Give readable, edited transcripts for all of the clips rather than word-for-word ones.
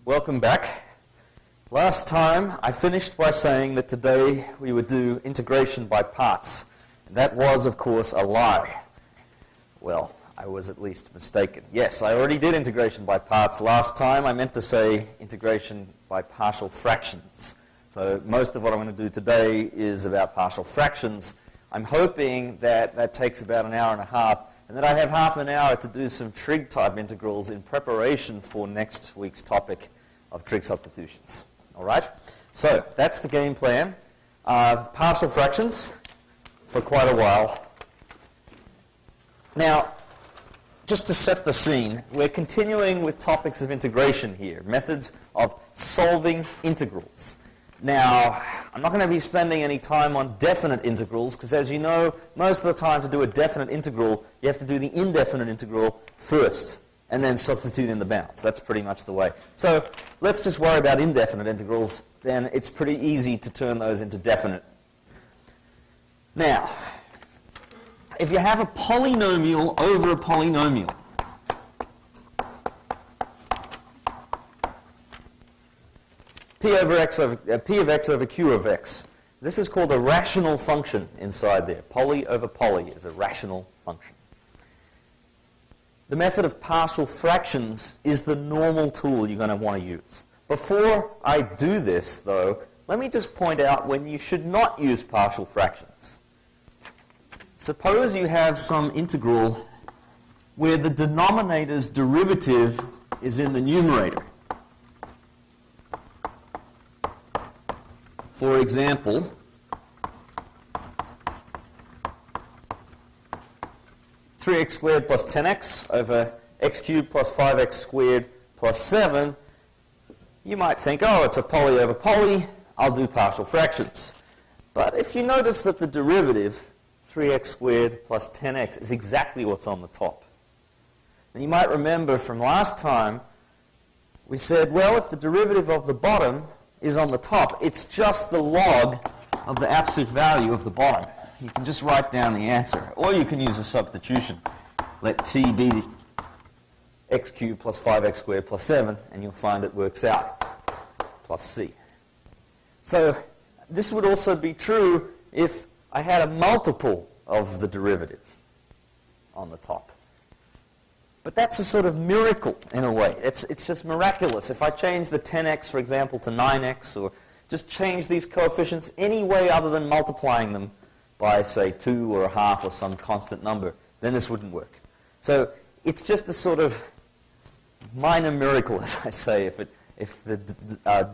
Welcome back. Last time I finished by saying that today we would do integration by parts. And that was, of course, a lie. Well, I was at least mistaken. Yes, I already did integration by parts last time. I meant to say integration by partial fractions. So most of what I'm going to do today is about partial fractions. I'm hoping that that takes about an hour and a half, and that I have half an hour to do some trig-type integrals in preparation for next week's topic of trig substitutions. All right? So that's the game plan. Partial fractions for quite a while. Now, just to set the scene, we're continuing with topics of integration here, methods of solving integrals. Now, I'm not going to be spending any time on definite integrals, because as you know, most of the time to do a definite integral, you have to do the indefinite integral first, and then substitute in the bounds. That's pretty much the way. So let's just worry about indefinite integrals, then it's pretty easy to turn those into definite. Now, if you have a polynomial over a polynomial, P of x over Q of x. This is called a rational function inside there. Poly over poly is a rational function. The method of partial fractions is the normal tool you're going to want to use. Before I do this, though, let me just point out when you should not use partial fractions. Suppose you have some integral where the denominator's derivative is in the numerator. For example, (3x squared plus 10x over x cubed plus 5x squared plus 7), you might think, oh, it's a poly over poly, I'll do partial fractions. But if you notice that the derivative, 3x squared plus 10x, is exactly what's on the top. And you might remember from last time, we said, well, if the derivative of the bottom is on the top, it's just the log of the absolute value of the bottom. You can just write down the answer. Or you can use a substitution. Let t be x cubed plus 5x squared plus 7, and you'll find it works out, plus c. So this would also be true if I had a multiple of the derivative on the top. But that's a sort of miracle in a way. It's just miraculous. If I change the 10x, for example, to 9x, or just change these coefficients any way other than multiplying them by, say, 2 or a half or some constant number, then this wouldn't work. So it's just a sort of minor miracle, as I say, if the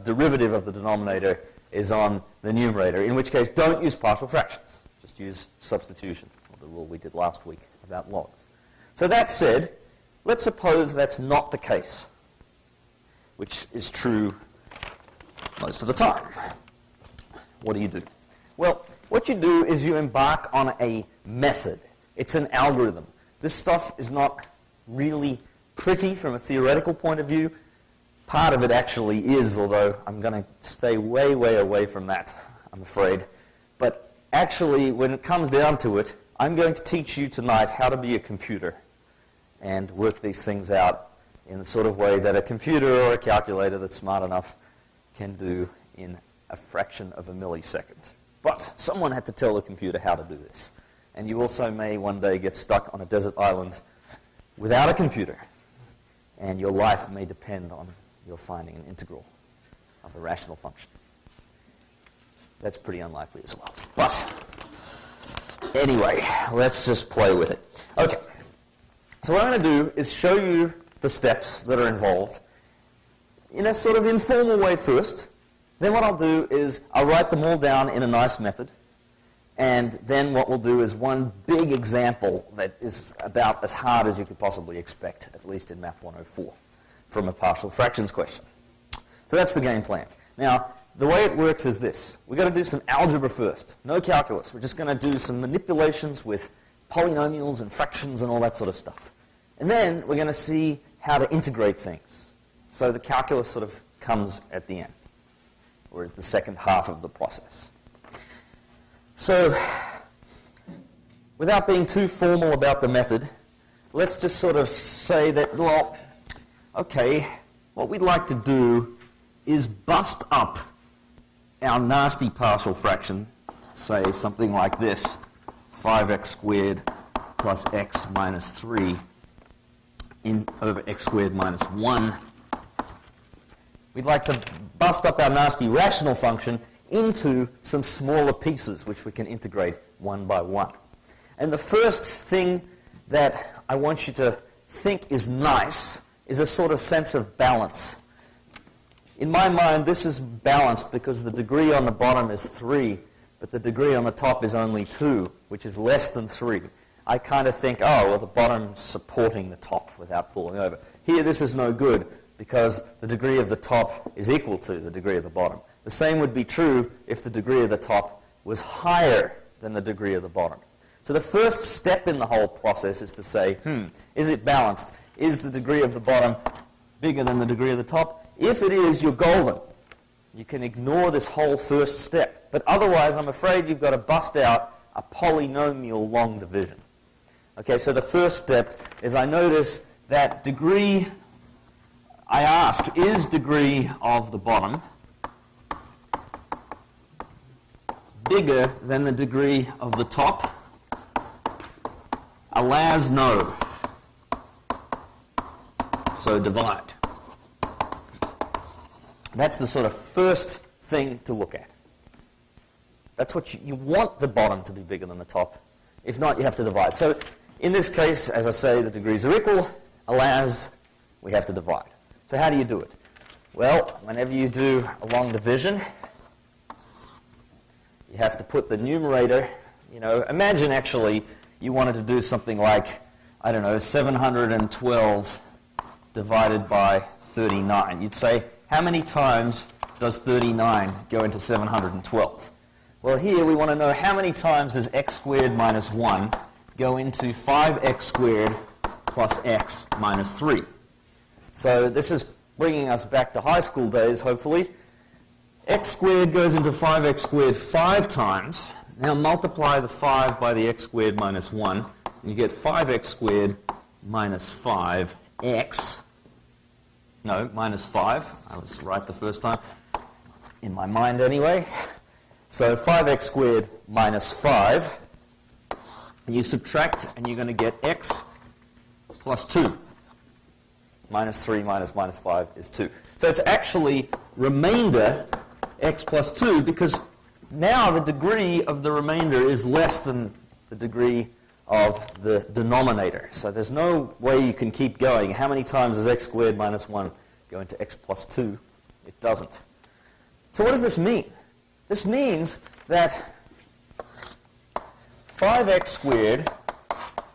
derivative of the denominator is on the numerator, in which case don't use partial fractions. Just use substitution, or the rule we did last week about logs. So that said, let's suppose that's not the case, which is true most of the time. What do? Well, what you do is you embark on a method. It's an algorithm. This stuff is not really pretty from a theoretical point of view. Part of it actually is, although I'm going to stay way, way away from that, I'm afraid. But actually, when it comes down to it, I'm going to teach you tonight how to be a computer and work these things out in the sort of way that a computer or a calculator that's smart enough can do in a fraction of a millisecond. But someone had to tell the computer how to do this. And you also may one day get stuck on a desert island without a computer. And your life may depend on your finding an integral of a rational function. That's pretty unlikely as well. But anyway, let's just play with it. Okay. So what I'm going to do is show you the steps that are involved in a sort of informal way first. Then what I'll do is I'll write them all down in a nice method. And then what we'll do is one big example that is about as hard as you could possibly expect, at least in Math 104, from a partial fractions question. So that's the game plan. Now, the way it works is this. We've got to do some algebra first. No calculus. We're just going to do some manipulations with polynomials and fractions and all that sort of stuff. And then we're going to see how to integrate things. So the calculus sort of comes at the end, or is the second half of the process. So, without being too formal about the method, let's just sort of say that, well, okay, what we'd like to do is bust up our nasty partial fraction, say something like this, 5x squared plus x minus 3 over x squared minus 1. We'd like to bust up our nasty rational function into some smaller pieces which we can integrate one by one. And the first thing that I want you to think is nice is a sort of sense of balance. In my mind, this is balanced because the degree on the bottom is 3, but the degree on the top is only 2, which is less than 3. I kind of think, oh, well, the bottom's supporting the top without falling over. Here, this is no good because the degree of the top is equal to the degree of the bottom. The same would be true if the degree of the top was higher than the degree of the bottom. So the first step in the whole process is to say, is it balanced? Is the degree of the bottom bigger than the degree of the top? If it is, you're golden. You can ignore this whole first step. But otherwise, I'm afraid you've got to bust out a polynomial long division. Okay, so the first step is I notice that degree, I ask, is degree of the bottom bigger than the degree of the top? Alas, no. So divide. That's the sort of first thing to look at. That's what you want the bottom to be bigger than the top. If not, you have to divide. So in this case, as I say, the degrees are equal. Alas, we have to divide. So how do you do it? Well, whenever you do a long division, you have to put the numerator, imagine actually you wanted to do something like, 712 divided by 39. You'd say, how many times does 39 go into 712? Well, here we want to know how many times does x squared minus 1 go into 5x squared plus x minus 3. So this is bringing us back to high school days, hopefully. X squared goes into 5x squared 5 times. Now multiply the 5 by the x squared minus 1, and you get 5x squared minus 5x. No, minus 5. I was right the first time, in my mind anyway. So 5x squared minus 5. And you subtract, and you're going to get x plus 2. Minus 3 minus 5 is 2. So it's actually remainder x plus 2, because now the degree of the remainder is less than the degree of the denominator. So there's no way you can keep going. How many times does x squared minus 1 go into x plus 2? It doesn't. So what does this mean? This means that 5x squared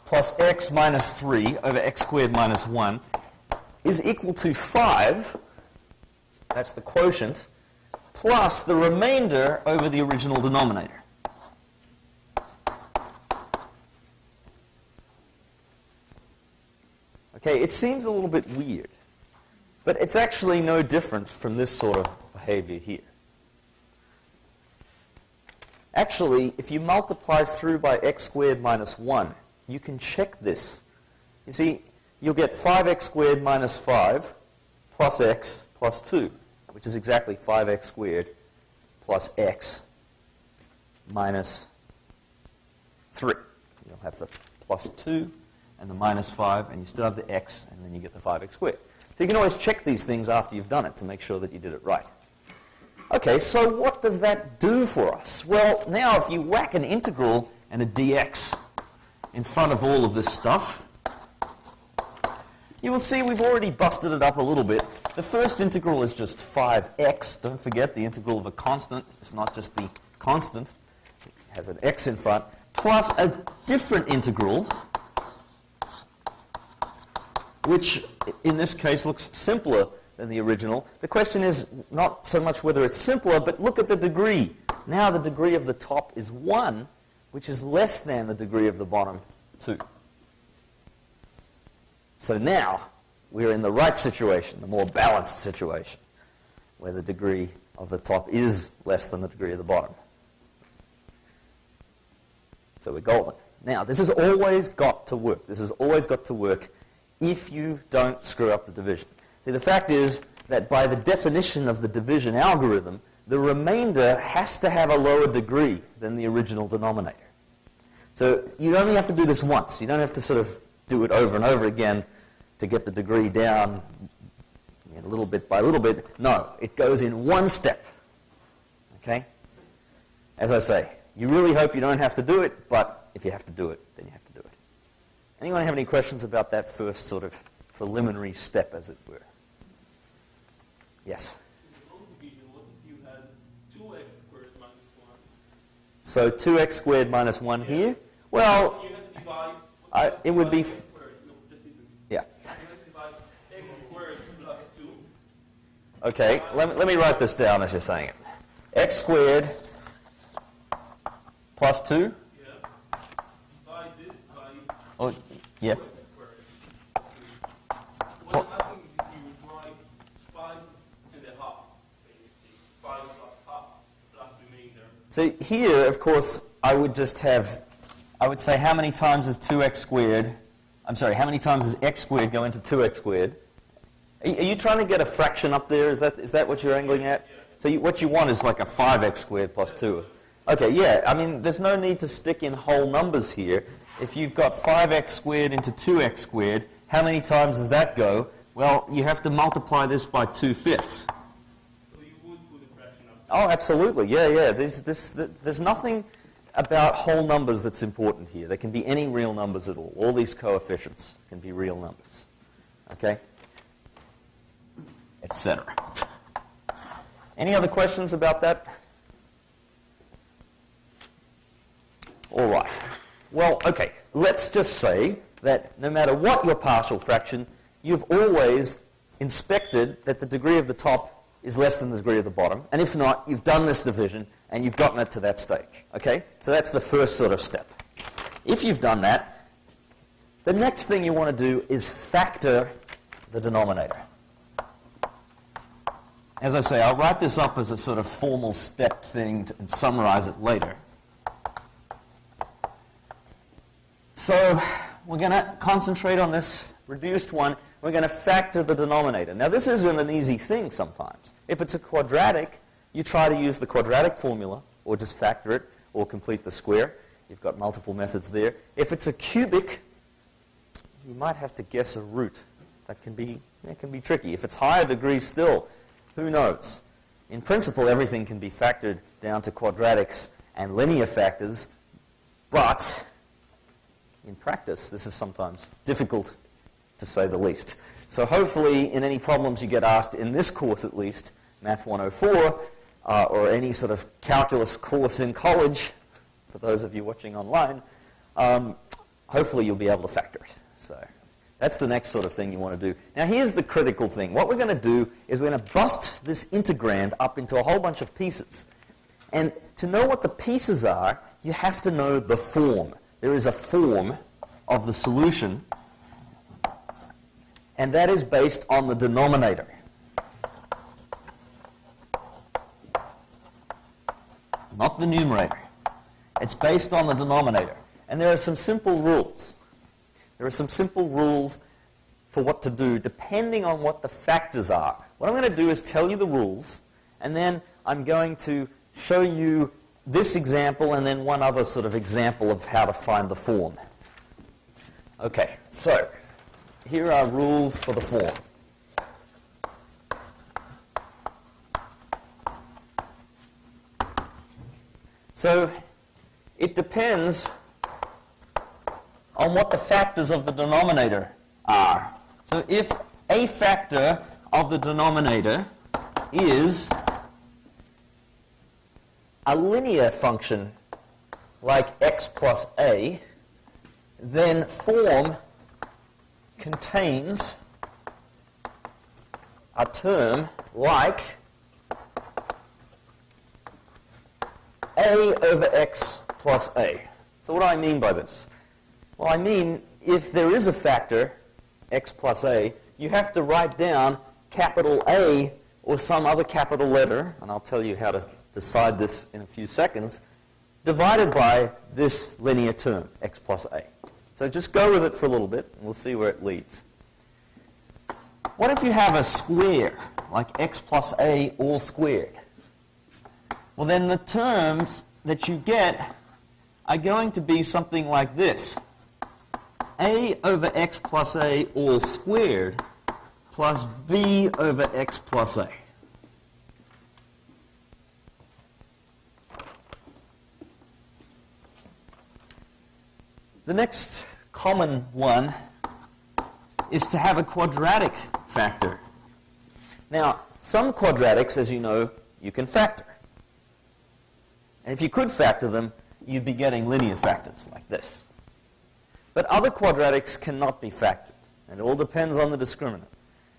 plus x minus 3 over x squared minus 1 is equal to 5, that's the quotient, plus the remainder over the original denominator. Okay, it seems a little bit weird, but it's actually no different from this sort of behavior here. Actually, if you multiply through by x squared minus 1, you can check this. You see, you'll get 5x squared minus 5 plus x plus 2, which is exactly 5x squared plus x minus 3. You'll have the plus 2 and the minus 5, and you still have the x, and then you get the 5x squared. So you can always check these things after you've done it to make sure that you did it right. Okay, so what does that do for us? Well, now if you whack an integral and a dx in front of all of this stuff, you will see we've already busted it up a little bit. The first integral is just 5x. Don't forget the integral of a constant. It's not just the constant. It has an x in front. Plus a different integral, which in this case looks simpler than the original. The question is not so much whether it's simpler, but look at the degree. Now the degree of the top is 1, which is less than the degree of the bottom, 2. So now we're in the right situation, the more balanced situation, where the degree of the top is less than the degree of the bottom. So we're golden. Now, this has always got to work. This has always got to work if you don't screw up the division. See, the fact is that by the definition of the division algorithm, the remainder has to have a lower degree than the original denominator. So you only have to do this once. You don't have to sort of do it over and over again to get the degree down little bit by little bit. No, it goes in one step. Okay? As I say, you really hope you don't have to do it, but if you have to do it, then you have to do it. Anyone have any questions about that first sort of preliminary step, as it were? Yes? What if you had 2x squared minus 1? So 2x squared minus 1 here? Well, You have to divide, it would be... x squared. No, just listen. Yeah. You have to divide x squared plus 2. Okay, let me write this down as you're saying it. X squared plus 2? Yeah. Divide this by Oh, yeah. 2x squared. What I'm asking is if you would write 5 and a half, basically. 5 plus half plus remainder. So here, of course, I would just have, I would say how many times is 2x squared, I'm sorry, how many times does x squared go into 2x squared? Are you trying to get a fraction up there? Is that what you're angling at? Yeah. So what you want is like a 5x squared plus 2. Okay, yeah, I mean, there's no need to stick in whole numbers here. If you've got 5x squared into 2x squared, how many times does that go? Well, you have to multiply this by 2/5. So you would put a fraction up. Oh, absolutely. Yeah. There's nothing about whole numbers that's important here. There can be any real numbers at all. All these coefficients can be real numbers. Okay? Etc. Any other questions about that? All right. Well, okay. Let's just say that no matter what your partial fraction, you've always inspected that the degree of the top is less than the degree of the bottom. And if not, you've done this division and you've gotten it to that stage. Okay? So that's the first sort of step. If you've done that, the next thing you want to do is factor the denominator. As I say, I'll write this up as a sort of formal step thing and summarize it later. So we're going to concentrate on this reduced one. We're going to factor the denominator. Now, this isn't an easy thing sometimes. If it's a quadratic, you try to use the quadratic formula, or just factor it, or complete the square. You've got multiple methods there. If it's a cubic, you might have to guess a root. That can be tricky. If it's higher degree still, who knows? In principle, everything can be factored down to quadratics and linear factors, but in practice, this is sometimes difficult, to say the least. So hopefully, in any problems you get asked in this course at least, Math 104, or any sort of calculus course in college, for those of you watching online, hopefully you'll be able to factor it. So that's the next sort of thing you want to do. Now here's the critical thing. What we're going to do is we're going to bust this integrand up into a whole bunch of pieces. And to know what the pieces are, you have to know the form. There is a form of the solution, and that is based on the denominator. Not the numerator. It's based on the denominator. And there are some simple rules. There are some simple rules for what to do depending on what the factors are. What I'm going to do is tell you the rules, and then I'm going to show you this example and then one other sort of example of how to find the form. Okay, so here are rules for the form. So it depends on what the factors of the denominator are. So if a factor of the denominator is a linear function like x plus a, then form contains a term like a over x plus a. So what do I mean by this? Well, I mean, if there is a factor, x plus a, you have to write down capital A or some other capital letter, and I'll tell you how to decide this in a few seconds, divided by this linear term, x plus a. So just go with it for a little bit, and we'll see where it leads. What if you have a square, like x plus a all squared? Well, then the terms that you get are going to be something like this. A over x plus a all squared plus b over x plus a. The next common one is to have a quadratic factor. Now, some quadratics, as you know, you can factor. And if you could factor them, you'd be getting linear factors like this. But other quadratics cannot be factored. And it all depends on the discriminant.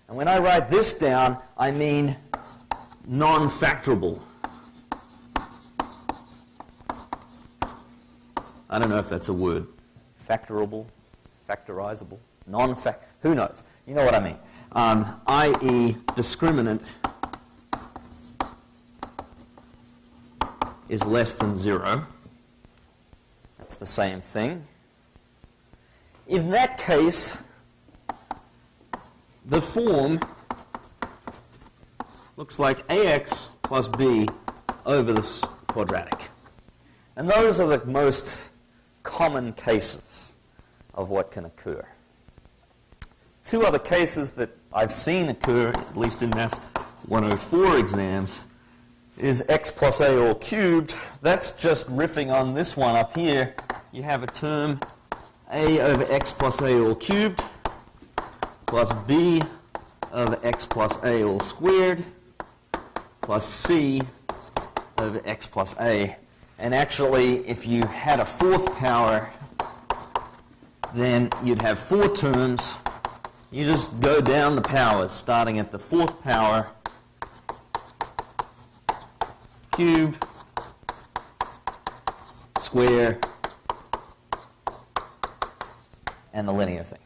And when I write this down, I mean non-factorable. I don't know if that's a word. Factorable, factorizable, non-fact, who knows? You know what I mean. I.e. discriminant is less than 0. That's the same thing. In that case, the form looks like ax plus b over this quadratic. And those are the most common cases of what can occur. Two other cases that I've seen occur, at least in Math 104 exams, is x plus a all cubed. That's just riffing on this one up here. You have a term a over x plus a all cubed plus b over x plus a all squared plus c over x plus a. And actually, if you had a fourth power, then you'd have 4 terms. You just go down the powers, starting at the fourth power, cube, square, and the linear thing.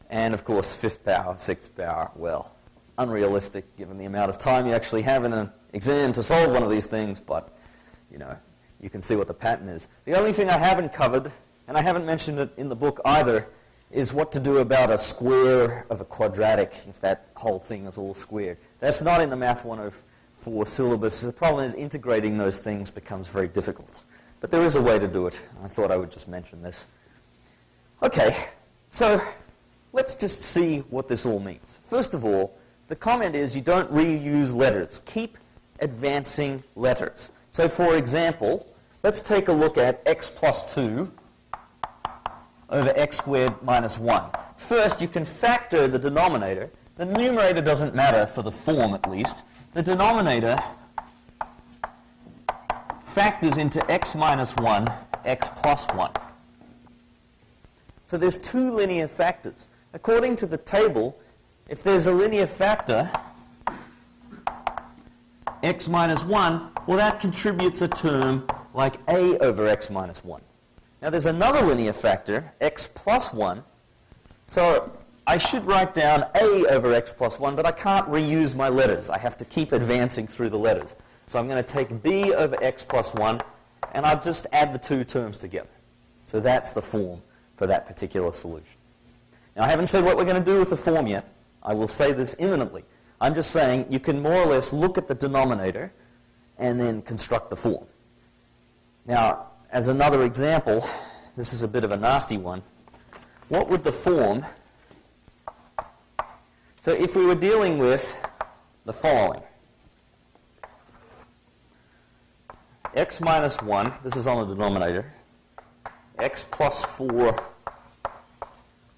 And of course, fifth power, sixth power, well, unrealistic given the amount of time you actually have in an exam to solve one of these things, but you know, you can see what the pattern is. The only thing I haven't covered, and I haven't mentioned it in the book either, is what to do about a square of a quadratic if that whole thing is all squared. That's not in the Math 104 syllabus. The problem is integrating those things becomes very difficult. But there is a way to do it. I thought I would just mention this. Okay, so let's just see what this all means. First of all, the comment is you don't reuse letters. Keep advancing letters. So for example, let's take a look at x plus 2 over x squared minus 1. First, you can factor the denominator. The numerator doesn't matter for the form, at least. The denominator factors into x minus 1, x plus 1. So there's 2 linear factors. According to the table, if there's a linear factor, x minus 1, well, that contributes a term like a over x minus 1. Now, there's another linear factor, x plus 1. So I should write down a over x plus 1, but I can't reuse my letters. I have to keep advancing through the letters. So I'm going to take b over x plus 1, and I'll just add the 2 terms together. So that's the form for that particular solution. Now, I haven't said what we're going to do with the form yet. I will say this imminently. I'm just saying you can more or less look at the denominator and then construct the form. Now, as another example, this is a bit of a nasty one. What would the form... So if we were dealing with the following. X minus 1, this is on the denominator. X plus 4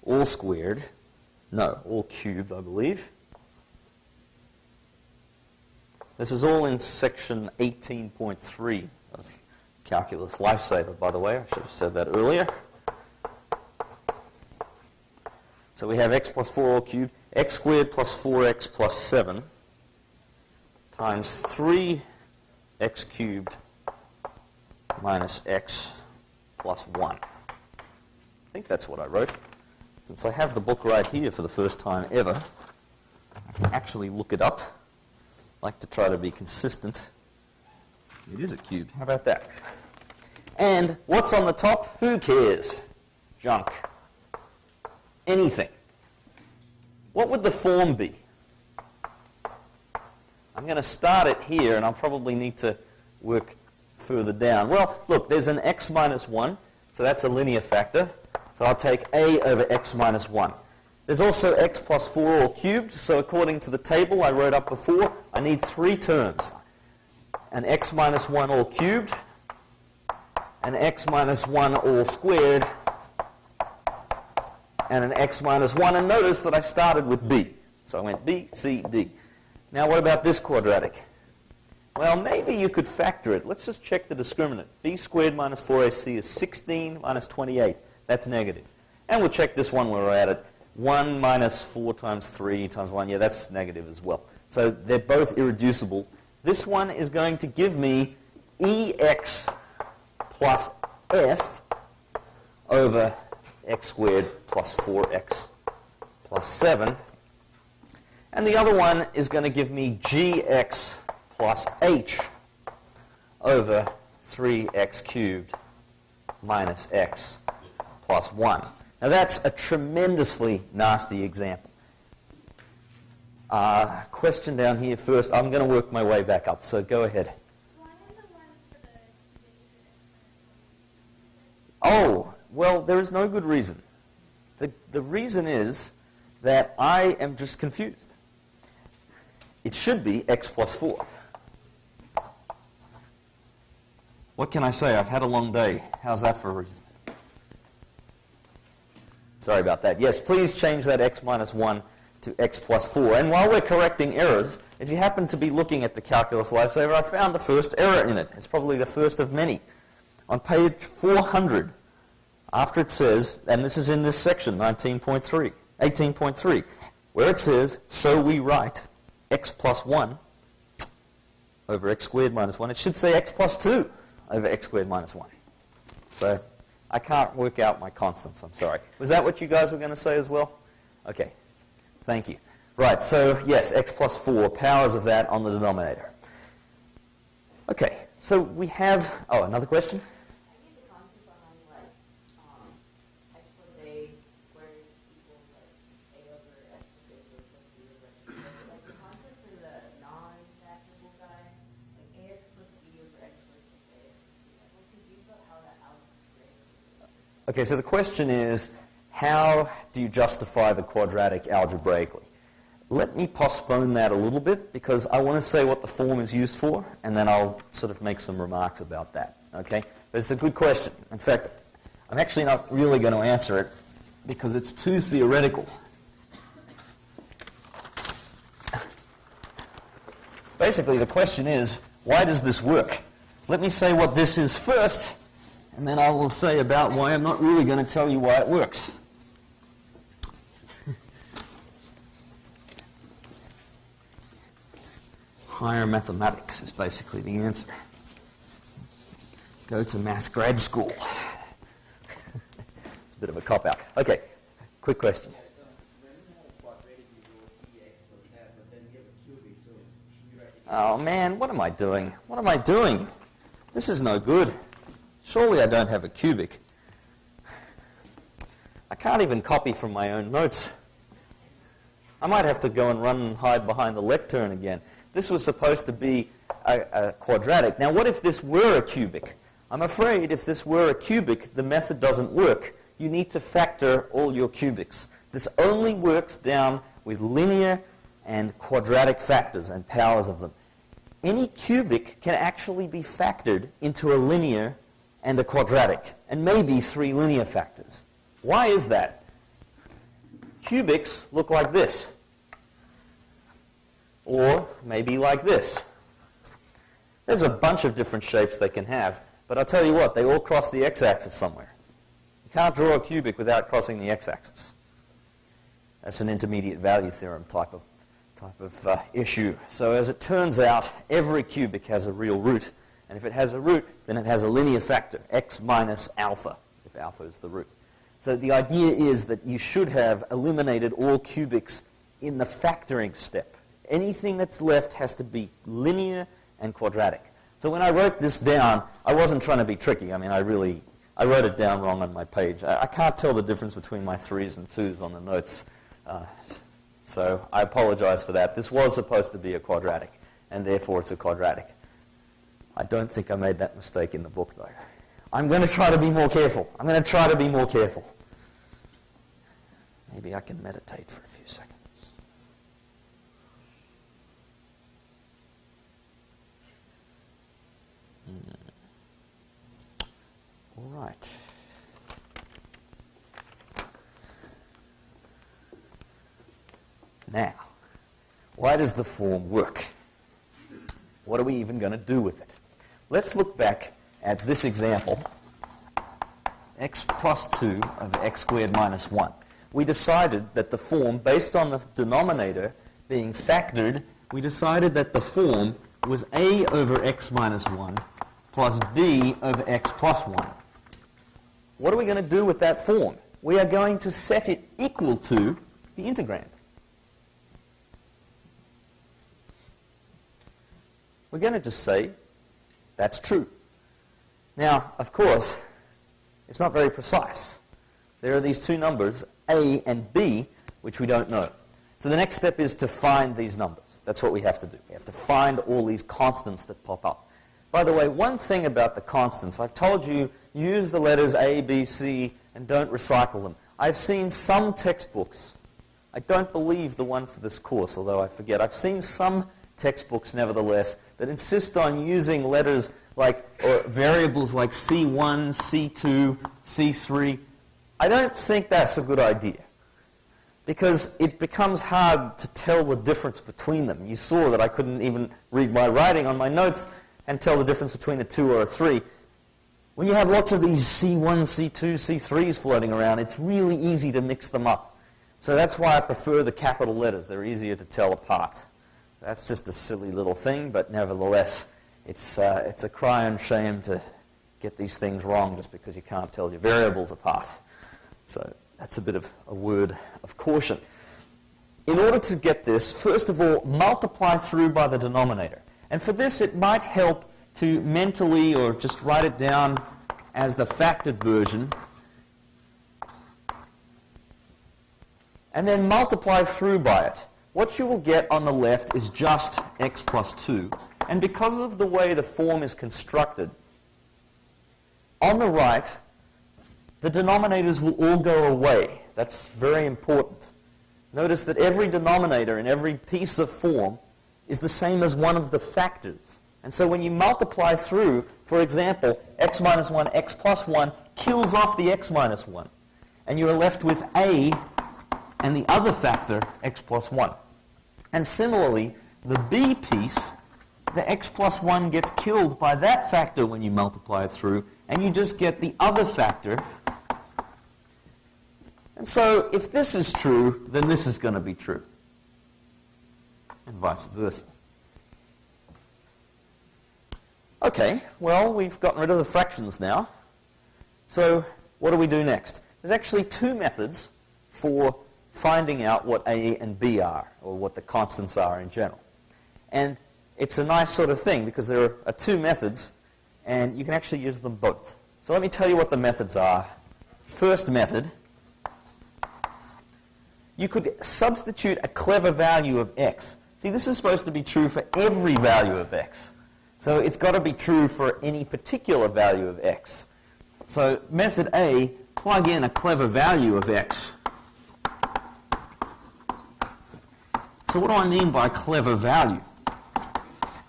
all squared. No, all cubed, I believe. This is all in section 18.3 of Calculus Lifesaver, by the way. I should have said that earlier. So we have x plus 4 all cubed, x squared plus 4x plus 7 times 3x cubed minus x plus 1. I think that's what I wrote. Since I have the book right here for the first time ever, I can actually look it up. I like to try to be consistent. It is a cube. How about that? And what's on the top? Who cares? Junk. Anything. what would the form be? I'm going to start it here, and I'll probably need to work further down. Well, look, there's an x minus 1, so that's a linear factor. So I'll take a over x minus 1. There's also x plus 4 all cubed, so according to the table I wrote up before, I need 3 terms. An x minus 1 all cubed, an x minus 1 all squared, and an x minus 1. And notice that I started with b. So I went b, c, d. Now what about this quadratic? Well, maybe you could factor it. Let's just check the discriminant. B squared minus 4ac is 16 minus 28. That's negative. And we'll check this one where we're at it. 1 minus 4 times 3 times 1. Yeah, that's negative as well. So they're both irreducible. This one is going to give me ex plus f over x squared plus 4x plus 7. And the other one is going to give me gx plus h over 3x cubed minus x plus 1. Now that's a tremendously nasty example. Question down here first. I'm going to work my way back up, so go ahead. Oh, well, there is no good reason. The reason is that I am just confused. It should be x plus 4. What can I say? I've had a long day. How's that for a reason? Sorry about that. Yes, please change that x minus 1 to x plus 4. And while we're correcting errors, if you happen to be looking at the Calculus Lifesaver, I found the first error in it. It's probably the first of many. On page 400, after it says, and this is in this section, 18.3, where it says, so we write x plus 1 over x squared minus 1. It should say x plus 2 over x squared minus 1. So I can't work out my constants, I'm sorry. Was that what you guys were going to say as well? Okay, thank you. Right, so yes, x plus 4, powers of that on the denominator. Okay, so we have, oh, another question? Okay, so the question is, how do you justify the quadratic algebraically? Let me postpone that a little bit because I want to say what the form is used for, and then I'll sort of make some remarks about that. Okay? But it's a good question. In fact, I'm actually not really going to answer it because it's too theoretical. Basically, the question is, why does this work? Let me say what this is first, and then I will say about why I'm not really going to tell you why it works. Higher mathematics is basically the answer. Go to math grad school. It's a bit of a cop-out. Okay, quick question. Oh man, what am I doing? What am I doing? This is no good. Surely I don't have a cubic. I can't even copy from my own notes. I might have to go and run and hide behind the lectern again. This was supposed to be a quadratic. Now what if this were a cubic? I'm afraid if this were a cubic, the method doesn't work. You need to factor all your cubics. This only works down with linear and quadratic factors and powers of them. Any cubic can actually be factored into a linear and a quadratic, and maybe 3 linear factors. Why is that? Cubics look like this, or maybe like this. There's a bunch of different shapes they can have, but I'll tell you what, they all cross the x-axis somewhere. You can't draw a cubic without crossing the x-axis. That's an intermediate value theorem type of issue. So as it turns out, every cubic has a real root. And if it has a root, then it has a linear factor, x minus alpha, if alpha is the root. So the idea is that you should have eliminated all cubics in the factoring step. Anything that's left has to be linear and quadratic. So when I wrote this down, I wasn't trying to be tricky. I mean, I wrote it down wrong on my page. I can't tell the difference between my 3s and 2s on the notes. So I apologize for that. This was supposed to be a quadratic, and therefore it's a quadratic. I don't think I made that mistake in the book, though. I'm going to try to be more careful. I'm going to try to be more careful. Maybe I can meditate for a few seconds. All right. Now, why does the form work? What are we even going to do with it? Let's look back at this example, x plus 2 over x squared minus 1. We decided that the form, based on the denominator being factored, we decided that the form was a over x minus 1 plus b over x plus 1. What are we going to do with that form? We are going to set it equal to the integrand. We're going to just say that's true. Now, of course, it's not very precise. There are these two numbers, a and b, which we don't know. So the next step is to find these numbers. That's what we have to do. We have to find all these constants that pop up. By the way, one thing about the constants, I've told you, use the letters A, B, C, and don't recycle them. I've seen some textbooks, I don't believe the one for this course, although I forget. I've seen some textbooks, nevertheless, that insist on using letters like, or variables like C1, C2, C3. I don't think that's a good idea, because it becomes hard to tell the difference between them. You saw that I couldn't even read my writing on my notes and tell the difference between a 2 or a 3. When you have lots of these C1, C2, C3s floating around, it's really easy to mix them up. So that's why I prefer the capital letters. They're easier to tell apart. That's just a silly little thing, but nevertheless, it's a crying shame to get these things wrong just because you can't tell your variables apart. So that's a bit of a word of caution. In order to get this, first of all, multiply through by the denominator. And for this, it might help to mentally, or just write it down as the factored version, and then multiply through by it. What you will get on the left is just x plus 2. And because of the way the form is constructed, on the right, the denominators will all go away. That's very important. Notice that every denominator in every piece of form is the same as one of the factors. And so when you multiply through, for example, x minus 1, x plus 1 kills off the x minus 1. And you're left with a and the other factor, x plus 1. And similarly, the b piece, the x plus 1 gets killed by that factor when you multiply it through, and you just get the other factor. And so if this is true, then this is going to be true, and vice versa. Okay, well, we've gotten rid of the fractions now. So what do we do next? There's actually two methods for finding out what a and b are, or what the constants are in general. And it's a nice sort of thing, because there are two methods, and you can actually use them both. So let me tell you what the methods are. First method, you could substitute a clever value of x. See, this is supposed to be true for every value of x. So it's got to be true for any particular value of x. So method A, plug in a clever value of x. So what do I mean by clever value?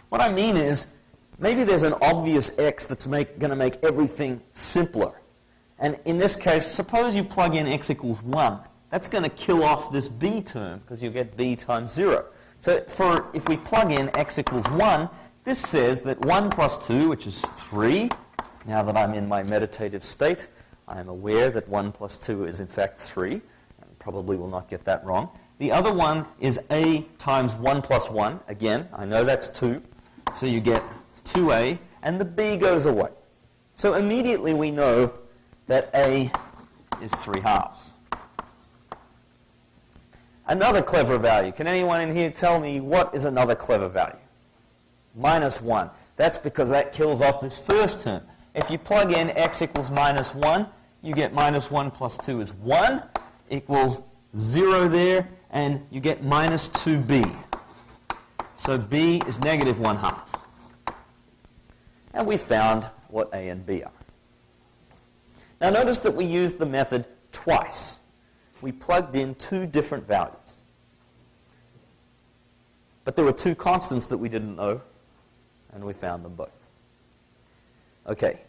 What I mean is, maybe there's an obvious x that's going to make everything simpler. And in this case, suppose you plug in x equals 1. That's going to kill off this b term, because you get b times 0. So if we plug in x equals 1, this says that 1 plus 2, which is 3, now that I'm in my meditative state, I am aware that 1 plus 2 is in fact 3. I probably will not get that wrong. The other one is a times 1 plus 1. Again, I know that's 2. So you get 2a, and the b goes away. So immediately we know that a is 3/2. Another clever value. Can anyone in here tell me what is another clever value? Minus 1. That's because that kills off this first term. If you plug in x equals minus 1, you get minus 1 plus 2 is 1, equals 0 there, and you get minus 2b. So b is negative 1/2. And we found what a and b are. Now notice that we used the method twice. We plugged in two different values. But there were two constants that we didn't know, and we found them both. Okay.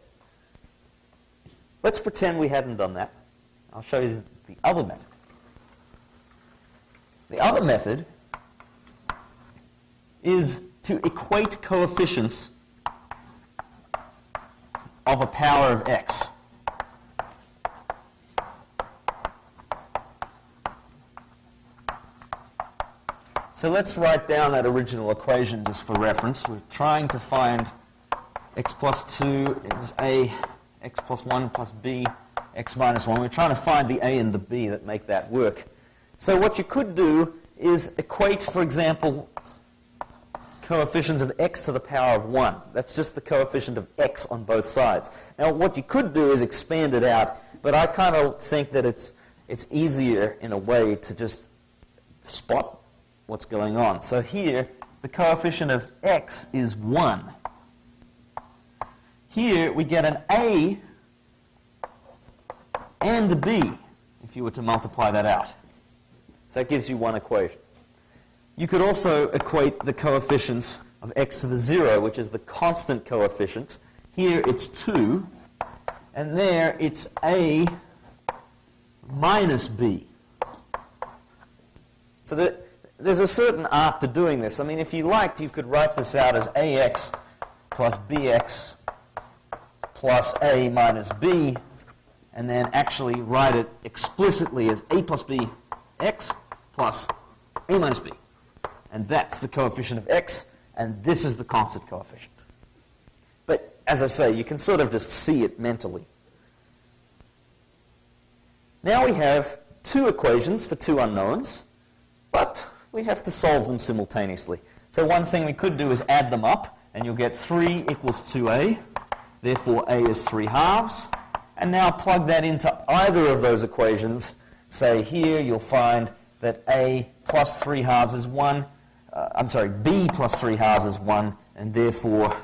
Let's pretend we hadn't done that. I'll show you the other method. The other method is to equate coefficients of a power of x. So let's write down that original equation just for reference. We're trying to find x plus 2 is a, x plus 1 plus b, x minus 1. We're trying to find the a and the b that make that work. So what you could do is equate, for example, coefficients of x to the power of 1. That's just the coefficient of x on both sides. Now what you could do is expand it out, but I kind of think that it's easier in a way to just spot what's going on. So here, the coefficient of x is 1. Here we get an a and a b, if you were to multiply that out. So that gives you one equation. You could also equate the coefficients of x to the 0, which is the constant coefficient. Here it's 2, and there it's a minus b. So there's a certain art to doing this. I mean, if you liked, you could write this out as ax plus bx plus a minus b, and then actually write it explicitly as a plus b x plus a minus b. And that's the coefficient of x, and this is the constant coefficient. But as I say, you can sort of just see it mentally. Now we have two equations for two unknowns, but we have to solve them simultaneously. So one thing we could do is add them up, and you'll get 3 equals 2a. Therefore, a is 3/2. And now plug that into either of those equations. Say here, you'll find that a plus 3/2 is 1. B plus 3/2 is 1, and therefore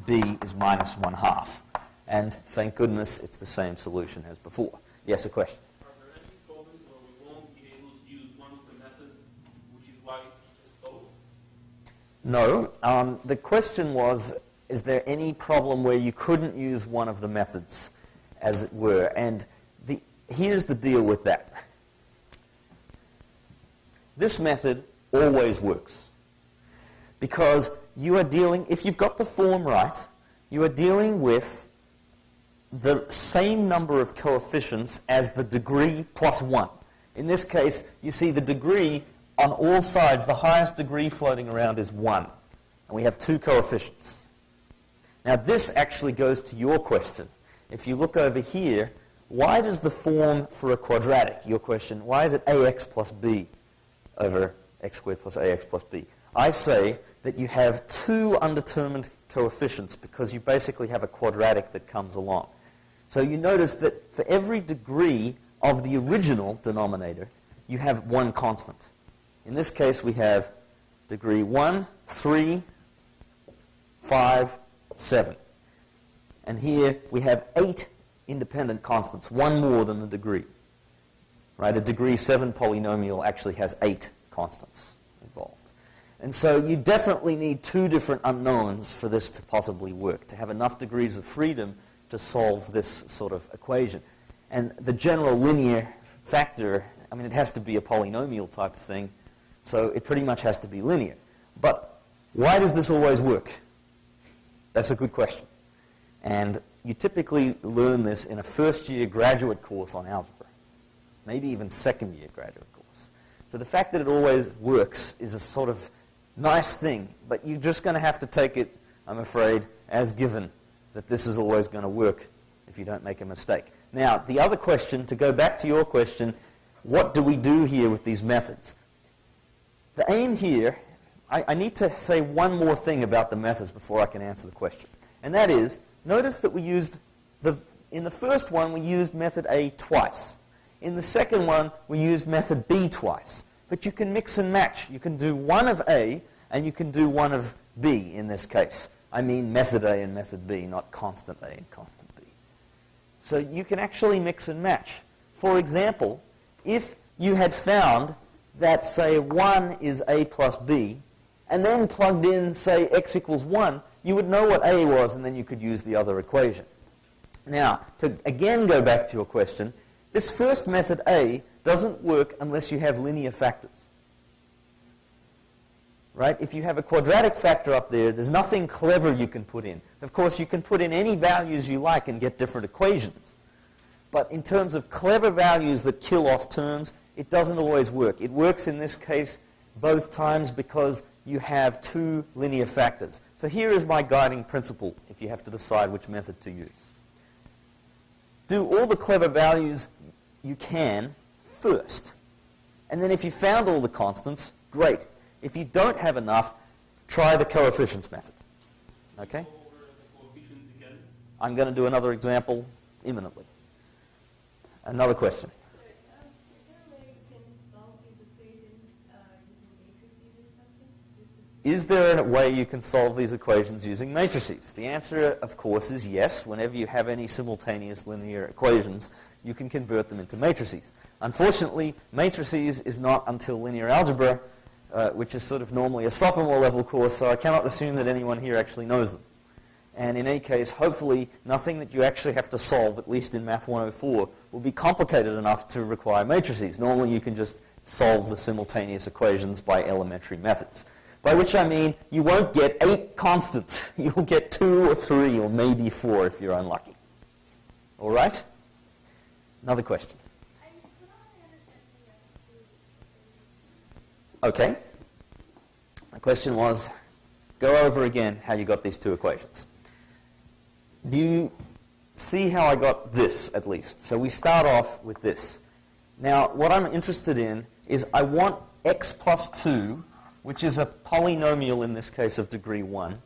b is minus 1/2. And thank goodness it's the same solution as before. Yes, a question? Are there any problems where we won't be able to use one of the methods, which is why it's both? No. The question was, is there any problem where you couldn't use one of the methods, as it were? And here's the deal with that. This method always works. Because you are dealing, if you've got the form right, you are dealing with the same number of coefficients as the degree plus 1. In this case, you see the degree on all sides, the highest degree floating around is 1. And we have two coefficients. Now this actually goes to your question. If you look over here, why does the form for a quadratic, your question, why is it ax plus b over x squared plus ax plus b? I say that you have two undetermined coefficients because you basically have a quadratic that comes along. So you notice that for every degree of the original denominator, you have one constant. In this case, we have degree 1, 3, 5, 7. And here we have 8 independent constants, one more than the degree. Right? A degree 7 polynomial actually has 8 constants involved. And so you definitely need two different unknowns for this to possibly work, to have enough degrees of freedom to solve this sort of equation. And the general linear factor, I mean, it has to be a polynomial type of thing, so it pretty much has to be linear. But why does this always work? That's a good question. And you typically learn this in a first-year graduate course on algebra, maybe even second-year graduate course. So the fact that it always works is a sort of nice thing, but you're just going to have to take it, I'm afraid, as given that this is always going to work if you don't make a mistake. Now, the other question, to go back to your question, what do we do here with these methods? The aim here, I need to say one more thing about the methods before I can answer the question. And that is, notice that we used, in the first one, we used method A twice. In the second one, we used method B twice. but you can mix and match. You can do one of A and you can do one of B in this case. I mean method A and method B, not constant A and constant B. So you can actually mix and match. For example, if you had found that, say, 1 is A plus B, and then plugged in, say, x equals 1, you would know what A was, and then you could use the other equation. Now, to again go back to your question, this first method A doesn't work unless you have linear factors. Right? If you have a quadratic factor up there, there's nothing clever you can put in. Of course, you can put in any values you like and get different equations. But in terms of clever values that kill off terms, it doesn't always work. It works in this case both times because you have two linear factors. So here is my guiding principle if you have to decide which method to use. Do all the clever values you can first. And then if you found all the constants, great. If you don't have enough, try the coefficients method. Okay? I'm going to do another example imminently. Another question. Is there a way you can solve these equations using matrices? The answer, of course, is yes. Whenever you have any simultaneous linear equations, you can convert them into matrices. Unfortunately, matrices is not until linear algebra, which is sort of normally a sophomore level course, so I cannot assume that anyone here actually knows them. And in any case, hopefully, nothing that you actually have to solve, at least in Math 104, will be complicated enough to require matrices. Normally, you can just solve the simultaneous equations by elementary methods. By which I mean, you won't get 8 constants. You'll get 2 or 3 or maybe 4 if you're unlucky. All right? Another question. Okay. The question was, go over again how you got these two equations. Do you see how I got this, at least? So we start off with this. Now, what I'm interested in is I want x plus 2, which is a polynomial in this case of degree 1,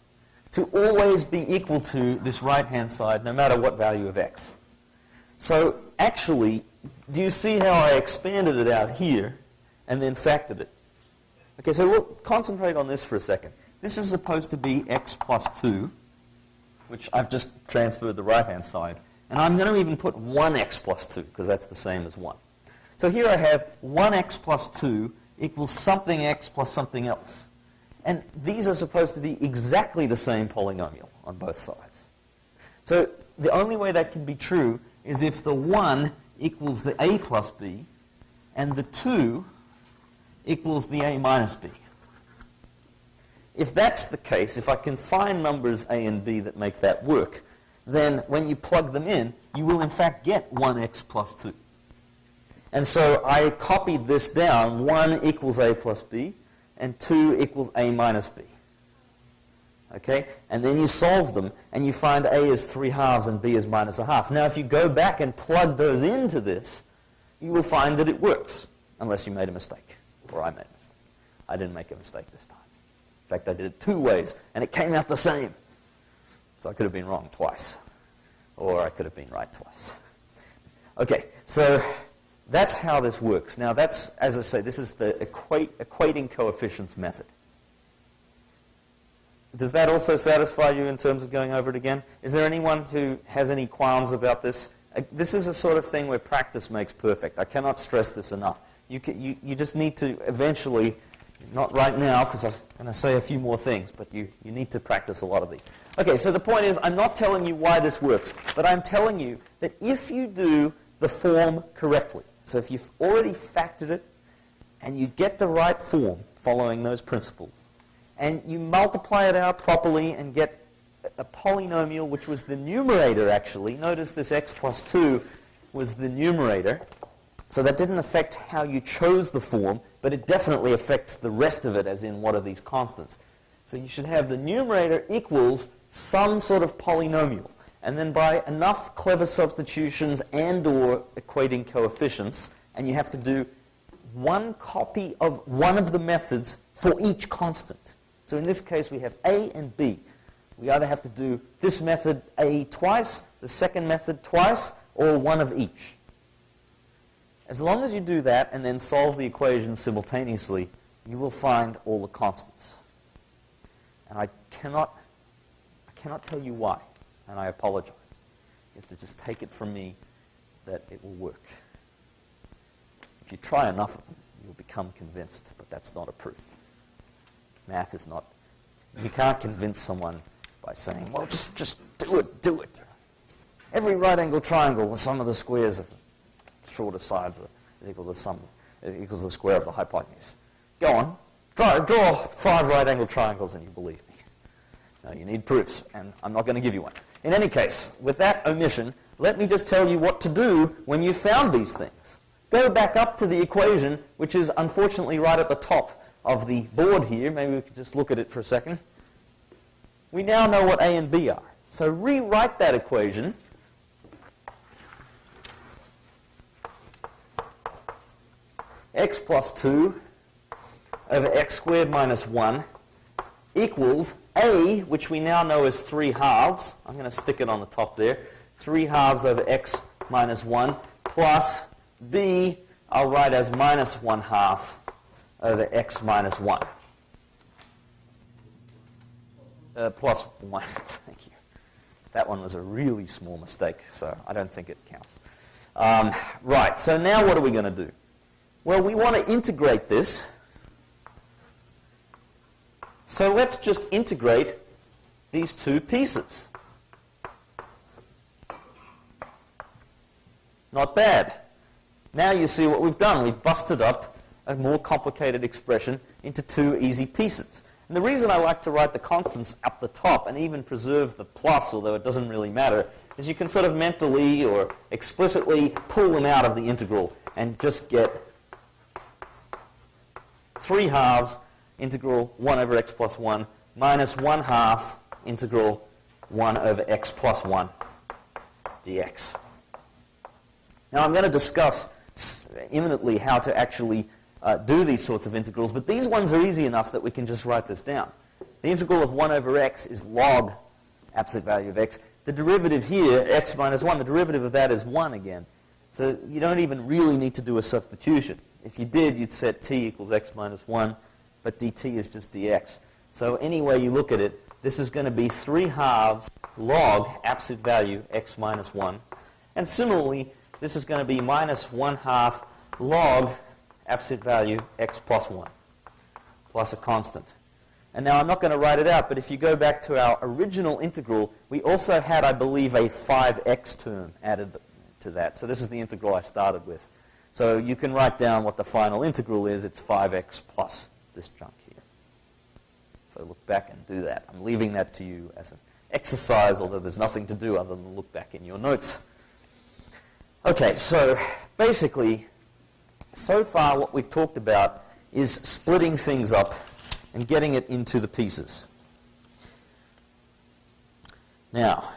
to always be equal to this right-hand side, no matter what value of x. So actually, do you see how I expanded it out here and then factored it? Okay, so we'll concentrate on this for a second. This is supposed to be x plus 2, which I've just transferred the right-hand side. And I'm going to even put 1x plus 2, because that's the same as 1. So here I have 1x plus 2 equals something x plus something else. And these are supposed to be exactly the same polynomial on both sides. So the only way that can be true is if the 1 equals the a plus b, and the 2 equals the a minus b. If that's the case, if I can find numbers a and b that make that work, then when you plug them in, you will in fact get 1x plus 2. And so I copied this down, 1 equals a plus b, and 2 equals a minus b. Okay? And then you solve them, and you find a is 3/2 and b is -1/2. Now, if you go back and plug those into this, you will find that it works, unless you made a mistake, or I made a mistake. I didn't make a mistake this time. In fact, I did it 2 ways, and it came out the same. So I could have been wrong twice, or I could have been right twice. Okay, so that's how this works. Now that's, as I say, this is the equating coefficients method. Does that also satisfy you in terms of going over it again? Is there anyone who has any qualms about this? This is a sort of thing where practice makes perfect. I cannot stress this enough. You just need to eventually, not right now because I'm going to say a few more things, but you need to practice a lot of these. Okay, so the point is I'm not telling you why this works, but I'm telling you that if you do the form correctly, so if you've already factored it and you get the right form following those principles, and you multiply it out properly and get a polynomial, which was the numerator actually. Notice this x plus 2 was the numerator. So that didn't affect how you chose the form, but it definitely affects the rest of it, as in what are these constants. So you should have the numerator equals some sort of polynomial. And then by enough clever substitutions and or equating coefficients, and you have to do one copy of one of the methods for each constant. So in this case, we have a and b. We either have to do this method a twice, the second method twice, or one of each. As long as you do that and then solve the equation simultaneously, you will find all the constants. And I cannot tell you why, and I apologize. You have to just take it from me that it will work. If you try enough of them, you'll become convinced, but that's not a proof. Math is not. You can't convince someone by saying, well, just do it. Every right-angled triangle, the sum of the squares of the shorter sides is equal to the square of the hypotenuse. Go on, draw 5 right-angled triangles and you believe me. No, you need proofs, and I'm not going to give you one. In any case, with that omission, let me just tell you what to do when you found these things. Go back up to the equation, which is unfortunately right at the top of the board here. Maybe we could just look at it for a second. We now know what A and B are. So rewrite that equation. X plus 2 over x squared minus 1 equals A, which we now know is 3 halves. I'm going to stick it on the top there. 3 halves over x minus 1 plus B, I'll write as minus 1 half over x minus 1. Plus 1, thank you. That one was a really small mistake, so I don't think it counts. Right, so now what are we going to do? Well, we want to integrate this. So let's just integrate these two pieces. Not bad. Now you see what we've done. We've busted up a more complicated expression into 2 easy pieces. And the reason I like to write the constants up the top and even preserve the plus, although it doesn't really matter, is you can sort of mentally or explicitly pull them out of the integral and just get 3 halves integral 1 over x plus 1 minus 1 half integral 1 over x plus 1 dx. Now I'm going to discuss imminently how to actually do these sorts of integrals, but these ones are easy enough that we can just write this down. The integral of 1 over x is log absolute value of x. The derivative here, x minus 1, the derivative of that is 1 again. So you don't even really need to do a substitution. If you did, you'd set t equals x minus 1, but dt is just dx. So any way you look at it, this is going to be 3 halves log absolute value x minus 1. And similarly, this is going to be minus 1 half log absolute value x plus 1, plus a constant. And now I'm not going to write it out, but if you go back to our original integral, we also had, I believe, a 5x term added to that. So this is the integral I started with. So you can write down what the final integral is. It's 5x plus this chunk here. So look back and do that. I'm leaving that to you as an exercise, although there's nothing to do other than look back in your notes. Okay, so basically, so far what we've talked about is splitting things up and getting it into the pieces. Now,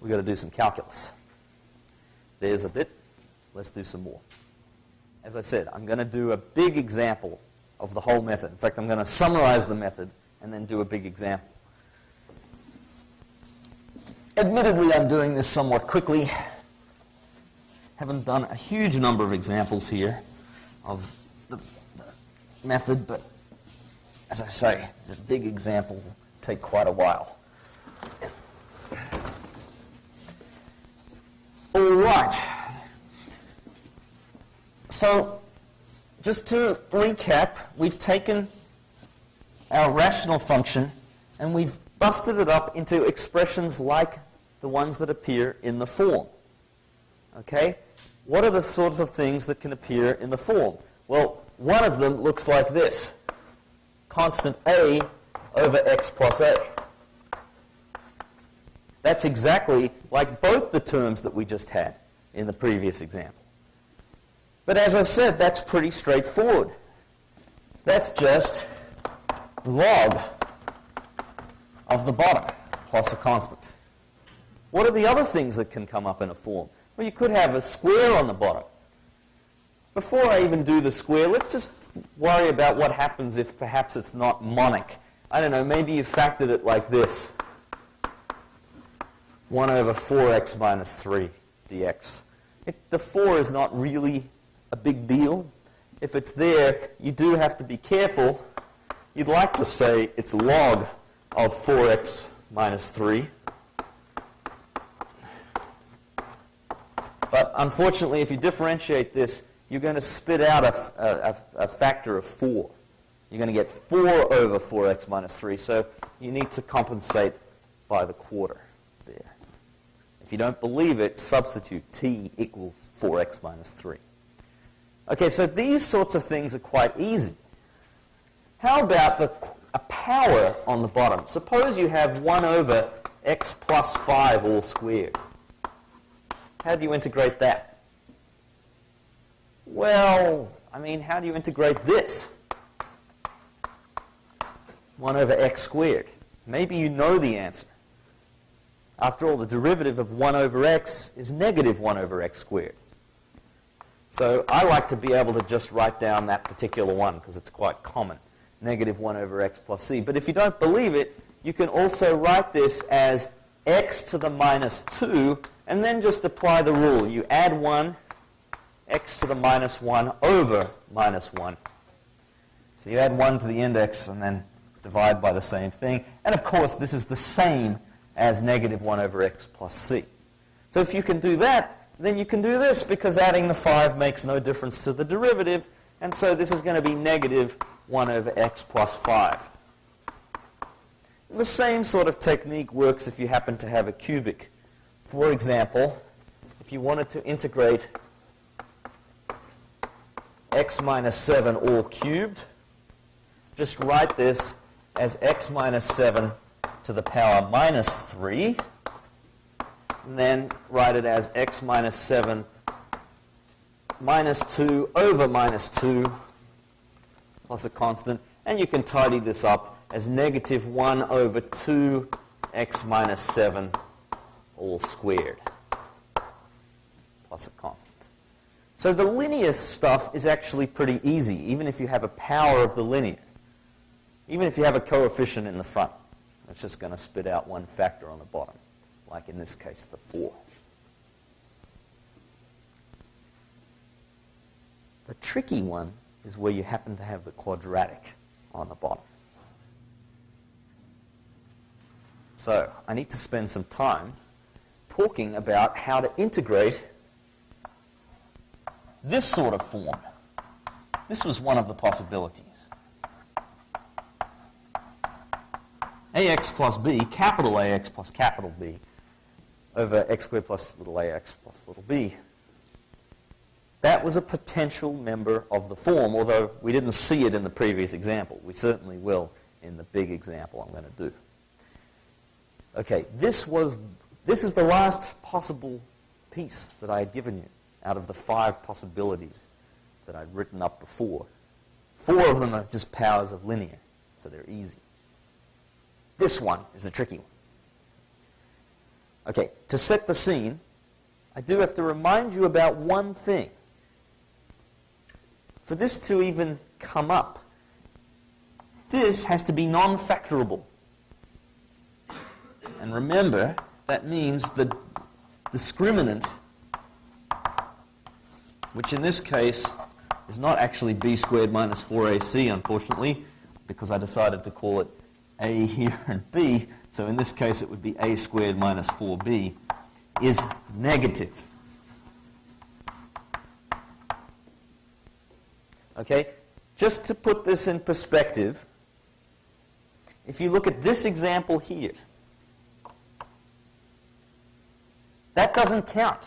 we've got to do some calculus. There's a bit. Let's do some more. As I said, I'm going to do a big example of the whole method. In fact, I'm going to summarize the method and then do a big example. Admittedly, I'm doing this somewhat quickly. Haven't done a huge number of examples here of the method, but as I say, the big example will take quite a while. All right. So, just to recap, we've taken our rational function and we've busted it up into expressions like the ones that appear in the form. Okay? What are the sorts of things that can appear in the form? Well, one of them looks like this. Constant a over x plus a. That's exactly like both the terms that we just had in the previous example. But as I said, that's pretty straightforward. That's just log of the bottom plus a constant. What are the other things that can come up in a form? Well, you could have a square on the bottom. Before I even do the square, let's just worry about what happens if perhaps it's not monic. I don't know, maybe you factored it like this. 1 over 4x minus 3 dx. The 4 is not really a big deal. If it's there, you do have to be careful. You'd like to say it's log of 4x minus 3. But unfortunately, if you differentiate this, you're going to spit out a factor of 4. You're going to get 4 over 4x minus 3, so you need to compensate by the quarter there. If you don't believe it, substitute t equals 4x minus 3. Okay, so these sorts of things are quite easy. How about a power on the bottom? Suppose you have 1 over x plus 5 all squared. How do you integrate that? Well, I mean, how do you integrate this? 1 over x squared. Maybe you know the answer. After all, the derivative of 1 over x is negative 1 over x squared. So I like to be able to just write down that particular one because it's quite common. Negative 1 over x plus c. But if you don't believe it, you can also write this as x to the minus 2, and then just apply the rule. You add 1, x to the minus 1 over minus 1. So you add 1 to the index and then divide by the same thing. And of course, this is the same as negative 1 over x plus c. So if you can do that, then you can do this, because adding the 5 makes no difference to the derivative. And so this is going to be negative 1 over x plus 5. The same sort of technique works if you happen to have a cubic. For example, if you wanted to integrate x minus 7 all cubed, just write this as x minus 7 to the power minus 3, and then write it as x minus 7 minus 2 over minus 2 plus a constant, and you can tidy this up as negative 1 over 2 x minus 7 all squared plus a constant. So the linear stuff is actually pretty easy, even if you have a power of the linear. Even if you have a coefficient in the front, it's just going to spit out one factor on the bottom, like in this case, the 4. The tricky one is where you happen to have the quadratic on the bottom. So I need to spend some time talking about how to integrate this sort of form. This was one of the possibilities. ax plus b, capital AX plus capital B, over x squared plus little ax plus little b. That was a potential member of the form, although we didn't see it in the previous example. We certainly will in the big example I'm going to do. Okay, this is the last possible piece that I had given you out of the 5 possibilities that I'd written up before. 4 of them are just powers of linear, so they're easy. This one is the tricky one. Okay, to set the scene, I do have to remind you about one thing. For this to even come up, this has to be non-factorable. And remember, that means the discriminant, which in this case is not actually b squared minus 4ac, unfortunately, because I decided to call it a here and b, so in this case it would be a squared minus 4b, is negative. Okay, just to put this in perspective, if you look at this example here, that doesn't count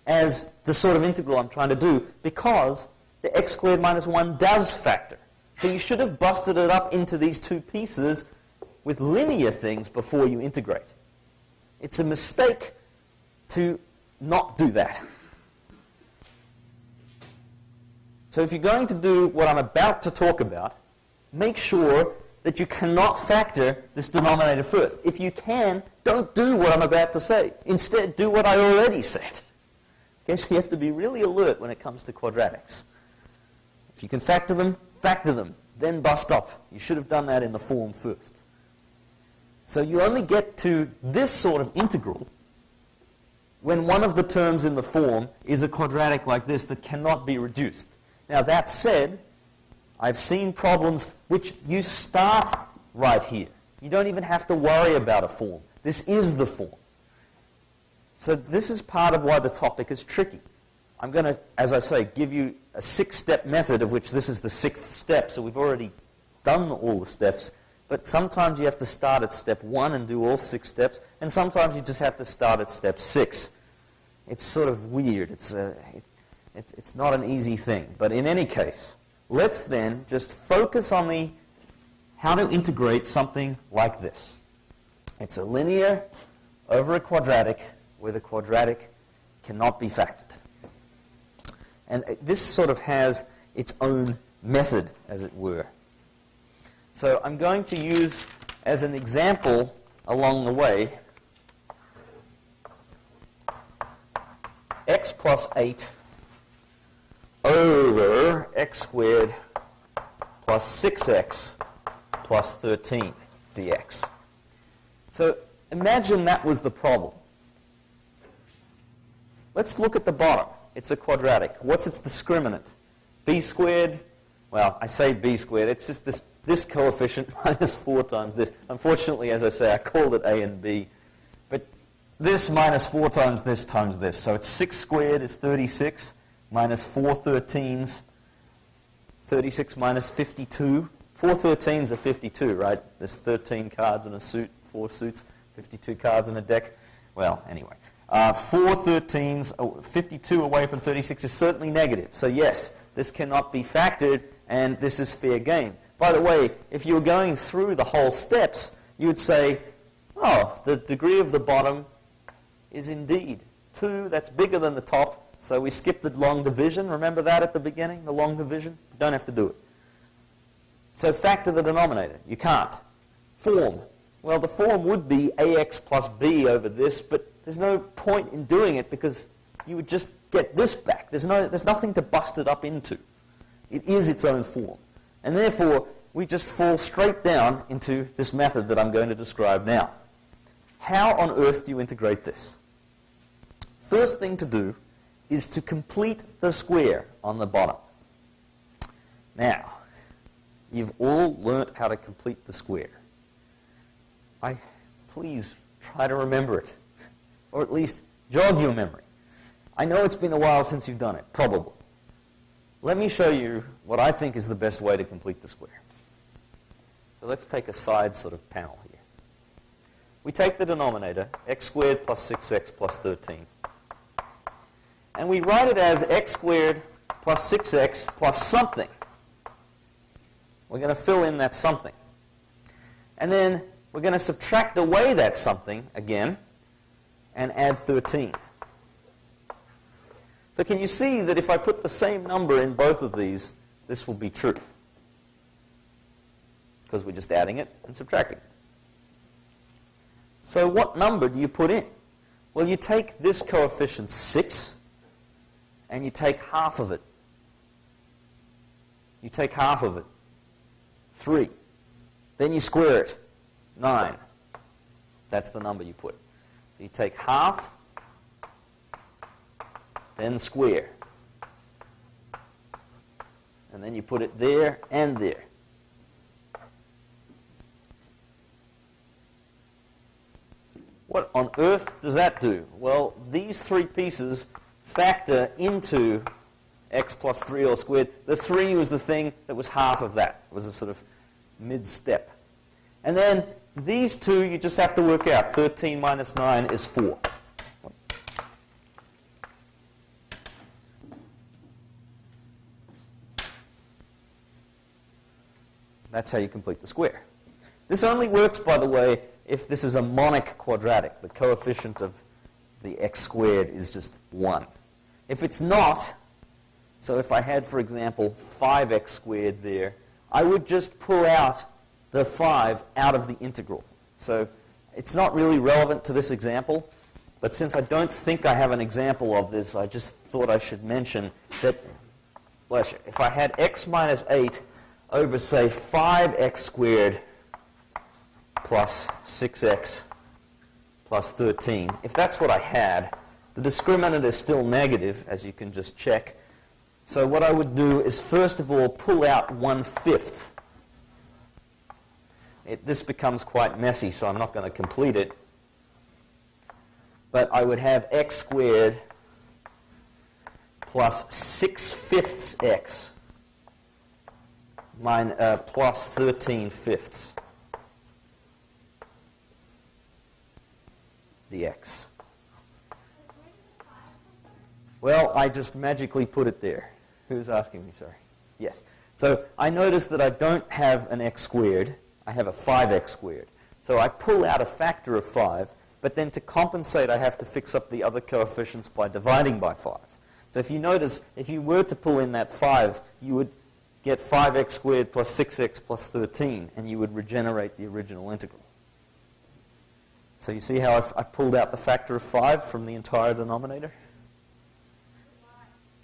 as the sort of integral I'm trying to do, because the x squared minus 1 does factor. So you should have busted it up into these 2 pieces with linear things before you integrate. It's a mistake to not do that. So if you're going to do what I'm about to talk about, make sure that you cannot factor this denominator first. If you can, don't do what I'm about to say. Instead, do what I already said. Okay, so you have to be really alert when it comes to quadratics. If you can factor them, then bust up. You should have done that in the form first. So you only get to this sort of integral when one of the terms in the form is a quadratic like this that cannot be reduced. Now that said, I've seen problems which you start right here. You don't even have to worry about a form. This is the form. So this is part of why the topic is tricky. I'm going to, as I say, give you a 6-step method, of which this is the 6th step, so we've already done all the steps. But sometimes you have to start at step 1 and do all 6 steps, and sometimes you just have to start at step 6. It's sort of weird. It's not an easy thing. But in any case, let's then just focus on how to integrate something like this. It's a linear over a quadratic where the quadratic cannot be factored. And this sort of has its own method, as it were. So I'm going to use, as an example along the way, x plus 8 over x squared plus 6x plus 13 dx. So imagine that was the problem. Let's look at the bottom. It's a quadratic. What's its discriminant? B squared. Well, I say b squared. It's just this coefficient minus 4 times this. Unfortunately, as I say, I called it a and b. But this minus 4 times this times this. So it's 6 squared is 36 minus 4 13s. 36 minus 52. 4 13s are 52, right? There's 13 cards in a suit, 4 suits, 52 cards in a deck. Well, anyway. 4 13s, 52 away from 36 is certainly negative. So yes, this cannot be factored, and this is fair game. By the way, if you were going through the whole steps, you would say, oh, the degree of the bottom is indeed 2. That's bigger than the top. So we skip the long division. Remember that at the beginning, the long division? Don't have to do it. So factor the denominator. You can't. Form. Well, the form would be ax plus b over this, but there's no point in doing it because you would just get this back. There's nothing to bust it up into. It is its own form. And therefore, we just fall straight down into this method that I'm going to describe now. How on earth do you integrate this? First thing to do is to complete the square on the bottom. Now, you've all learnt how to complete the square. Please try to remember it, or at least jog your memory. I know it's been a while since you've done it, probably. Let me show you what I think is the best way to complete the square. So let's take a side sort of panel here. We take the denominator, x squared plus 6x plus 13, and we write it as x squared plus 6x plus something. We're going to fill in that something. And then we're going to subtract away that something again and add 13. So can you see that if I put the same number in both of these, this will be true? Because we're just adding it and subtracting it. So what number do you put in? Well, you take this coefficient 6 and you take half of it. You take half of it. 3. Then you square it. 9. That's the number you put. So you take half, then square. And then you put it there and there. What on earth does that do? Well, these 3 pieces factor into x plus 3 all squared. The 3 was the thing that was half of that. It was a sort of mid-step. And then these 2 you just have to work out. 13 minus 9 is 4. That's how you complete the square. This only works, by the way, if this is a monic quadratic. The coefficient of the x squared is just 1. If it's not, so if I had, for example, 5x squared there, I would just pull out the 5 out of the integral. So it's not really relevant to this example, but since I don't think I have an example of this, I just thought I should mention that, well, if I had x minus 8 over, say, 5x squared plus 6x plus 13, if that's what I had, The discriminant is still negative, as you can just check. So what I would do is first of all pull out 1/5. This becomes quite messy, so I'm not going to complete it. But I would have x squared plus 6/5 x plus 13/5 dx. Well, I just magically put it there. Who's asking me, sorry? Yes. So I notice that I don't have an x squared. I have a 5x squared. So I pull out a factor of 5, but then to compensate, I have to fix up the other coefficients by dividing by 5. So if you notice, if you were to pull in that 5, you would get 5x squared plus 6x plus 13, and you would regenerate the original integral. So you see how I've pulled out the factor of 5 from the entire denominator?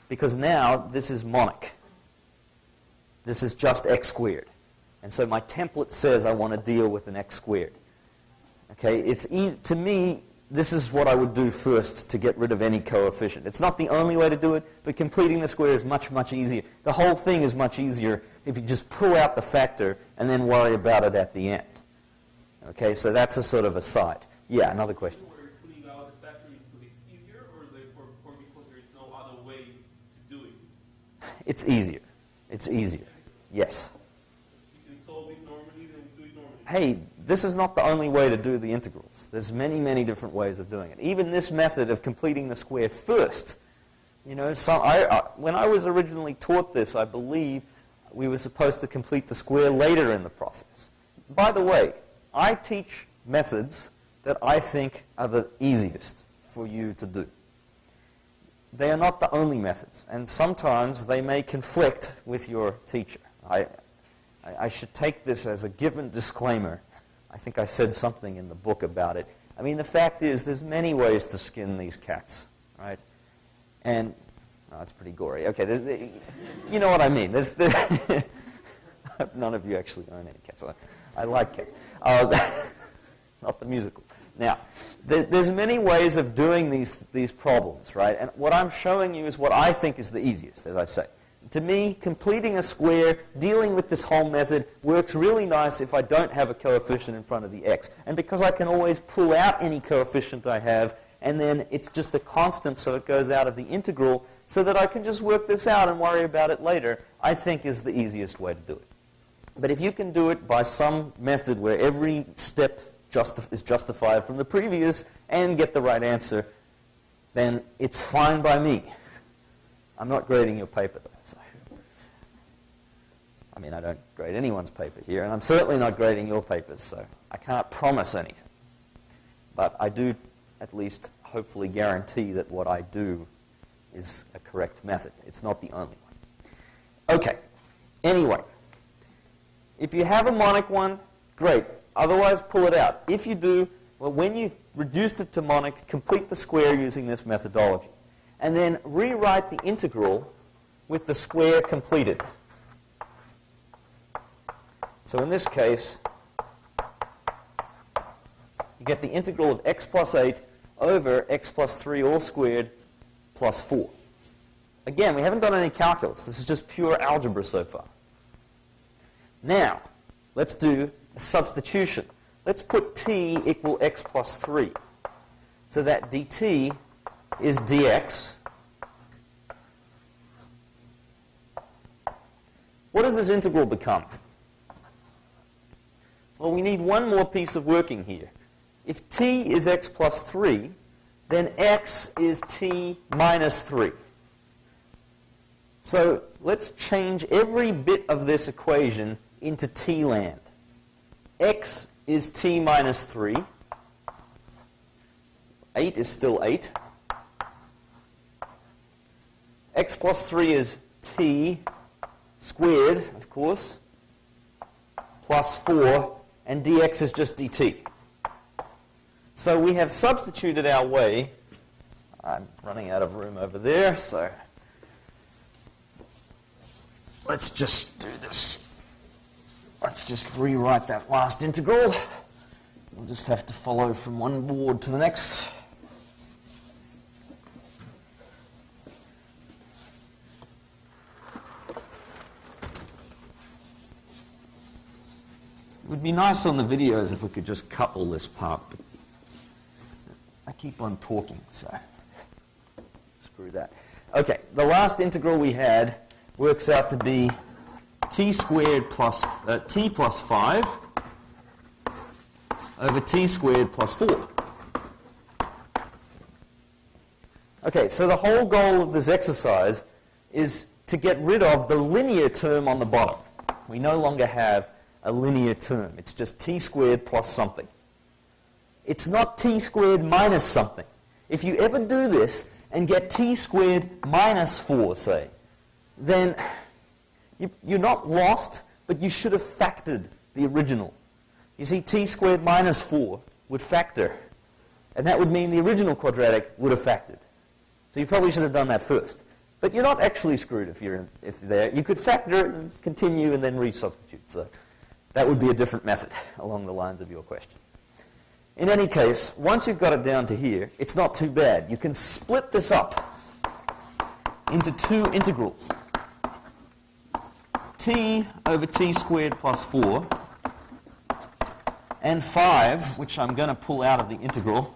Because now this is monic. This is just x squared. And so my template says I want to deal with an x squared. Okay, it's to me, this is what I would do first to get rid of any coefficient. It's not the only way to do it, but completing the square is much, much easier. The whole thing is much easier if you just pull out the factor and then worry about it at the end. Okay, so that's a sort of aside. Yeah, another question. Where pulling out the factor is because it's easier, or because there is no other way to do it? It's easier. It's easier. Yes. You can solve it normally, then do it normally. Hey, this is not the only way to do the integrals. There's many, many different ways of doing it. Even this method of completing the square first, you know, when I was originally taught this, I believe we were supposed to complete the square later in the process. By the way, I teach methods that I think are the easiest for you to do. They are not the only methods, and sometimes they may conflict with your teacher. I should take this as a given disclaimer. I think I said something in the book about it. I mean, the fact is, there's many ways to skin these cats, right? And, oh, it's pretty gory. Okay, you know what I mean. None of you actually own any cats. I like cats. Not the musical. Now, there's many ways of doing these problems, right? And what I'm showing you is what I think is the easiest, as I say. To me, completing a square, dealing with this whole method, works really nice if I don't have a coefficient in front of the x. And because I can always pull out any coefficient I have, and then it's just a constant, so it goes out of the integral, so that I can just work this out and worry about it later, I think is the easiest way to do it. But if you can do it by some method where every step is justified from the previous and get the right answer, then it's fine by me. I'm not grading your paper, though. So. I mean, I don't grade anyone's paper here, and I'm certainly not grading your papers, so I can't promise anything. But I do at least hopefully guarantee that what I do is a correct method. It's not the only one. Okay. Anyway, if you have a monic one, great. Otherwise, pull it out. If you do, well, when you've reduced it to monic, complete the square using this methodology. And then rewrite the integral with the square completed. So in this case, you get the integral of x plus 8 over x plus 3 all squared plus 4. Again, we haven't done any calculus. This is just pure algebra so far. Now, let's do a substitution. Let's put t equal x plus 3. So that dt is dx. What does this integral become? Well, we need one more piece of working here. If t is x plus 3, then x is t minus 3. So let's change every bit of this equation into t land. X is t minus 3. 8 is still 8. X plus 3 is t squared, of course, plus 4, and dx is just dt. So we have substituted our way. I'm running out of room over there, so let's just do this. Let's just rewrite that last integral. We'll just have to follow from one board to the next. would be nice on the videos if we could just cut all this part, but I keep on talking, so screw that. Okay, the last integral we had works out to be t squared plus t plus 5 over t squared plus 4. Okay, so the whole goal of this exercise is to get rid of the linear term on the bottom. We no longer have a linear term. It's just t squared plus something. It's not t squared minus something. If you ever do this and get t squared minus 4, say, then you're not lost, but you should have factored the original. You see, t squared minus 4 would factor, and that would mean the original quadratic would have factored. So you probably should have done that first. But you're not actually screwed if you're there. You could factor it and continue and then resubstitute. So that would be a different method along the lines of your question. In any case, once you've got it down to here, it's not too bad. You can split this up into two integrals. T over t squared plus 4 and 5, which I'm going to pull out of the integral,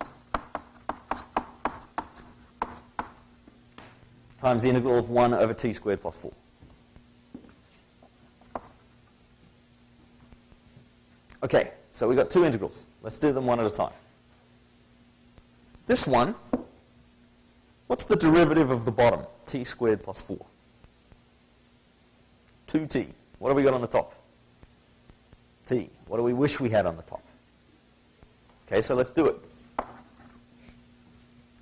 times the integral of 1 over t squared plus 4. Okay, so we've got two integrals. Let's do them one at a time. This one, what's the derivative of the bottom? T squared plus 4. 2t. What have we got on the top? T. What do we wish we had on the top? Okay, so let's do it.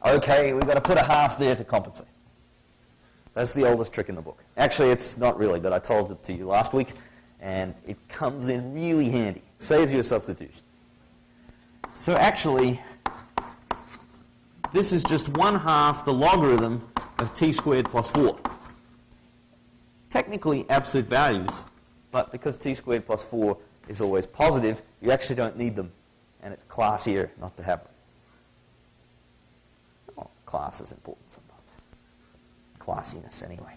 Okay, we've got to put a half there to compensate. That's the oldest trick in the book. Actually, it's not really, but I told it to you last week, and it comes in really handy. Saves you a substitution. So actually, this is just 1/2 the logarithm of t squared plus 4. Technically absolute values, but because t squared plus 4 is always positive, you actually don't need them, and it's classier not to have them. Well, class is important sometimes. Classiness, anyway.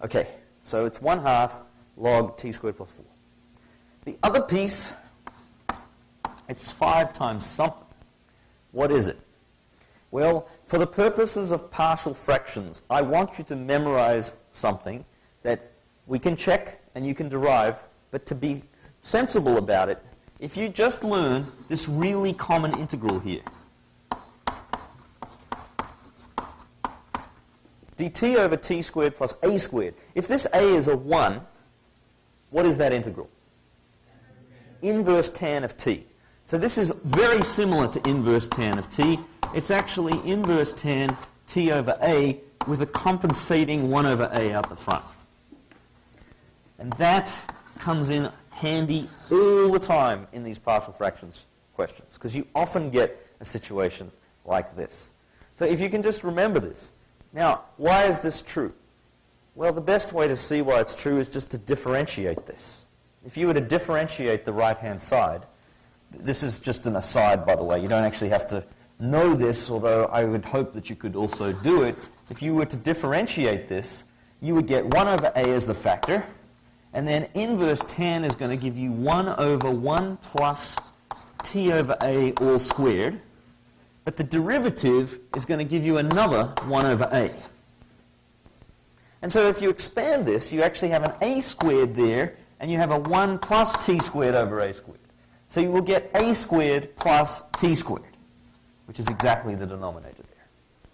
Okay, so it's 1/2 log t squared plus 4. The other piece, it's 5 times something. What is it? Well, for the purposes of partial fractions, I want you to memorize something that we can check and you can derive, but to be sensible about it, if you just learn this really common integral here, dt over t squared plus a squared. If this a is a 1, what is that integral? Inverse tan of t. So this is very similar to inverse tan of t. It's actually inverse tan t over a with a compensating 1 over a out the front. And that comes in handy all the time in these partial fractions questions, because you often get a situation like this. So if you can just remember this. Now, why is this true? Well, the best way to see why it's true is just to differentiate this. If you were to differentiate the right-hand side, this is just an aside, by the way. You don't actually have to know this, although I would hope that you could also do it. If you were to differentiate this, you would get 1 over a as the factor, and then inverse tan is going to give you 1 over 1 plus t over a all squared. But the derivative is going to give you another 1 over a. And so if you expand this, you actually have an a squared there, and you have a 1 plus t squared over a squared. So you will get a squared plus t squared, which is exactly the denominator there.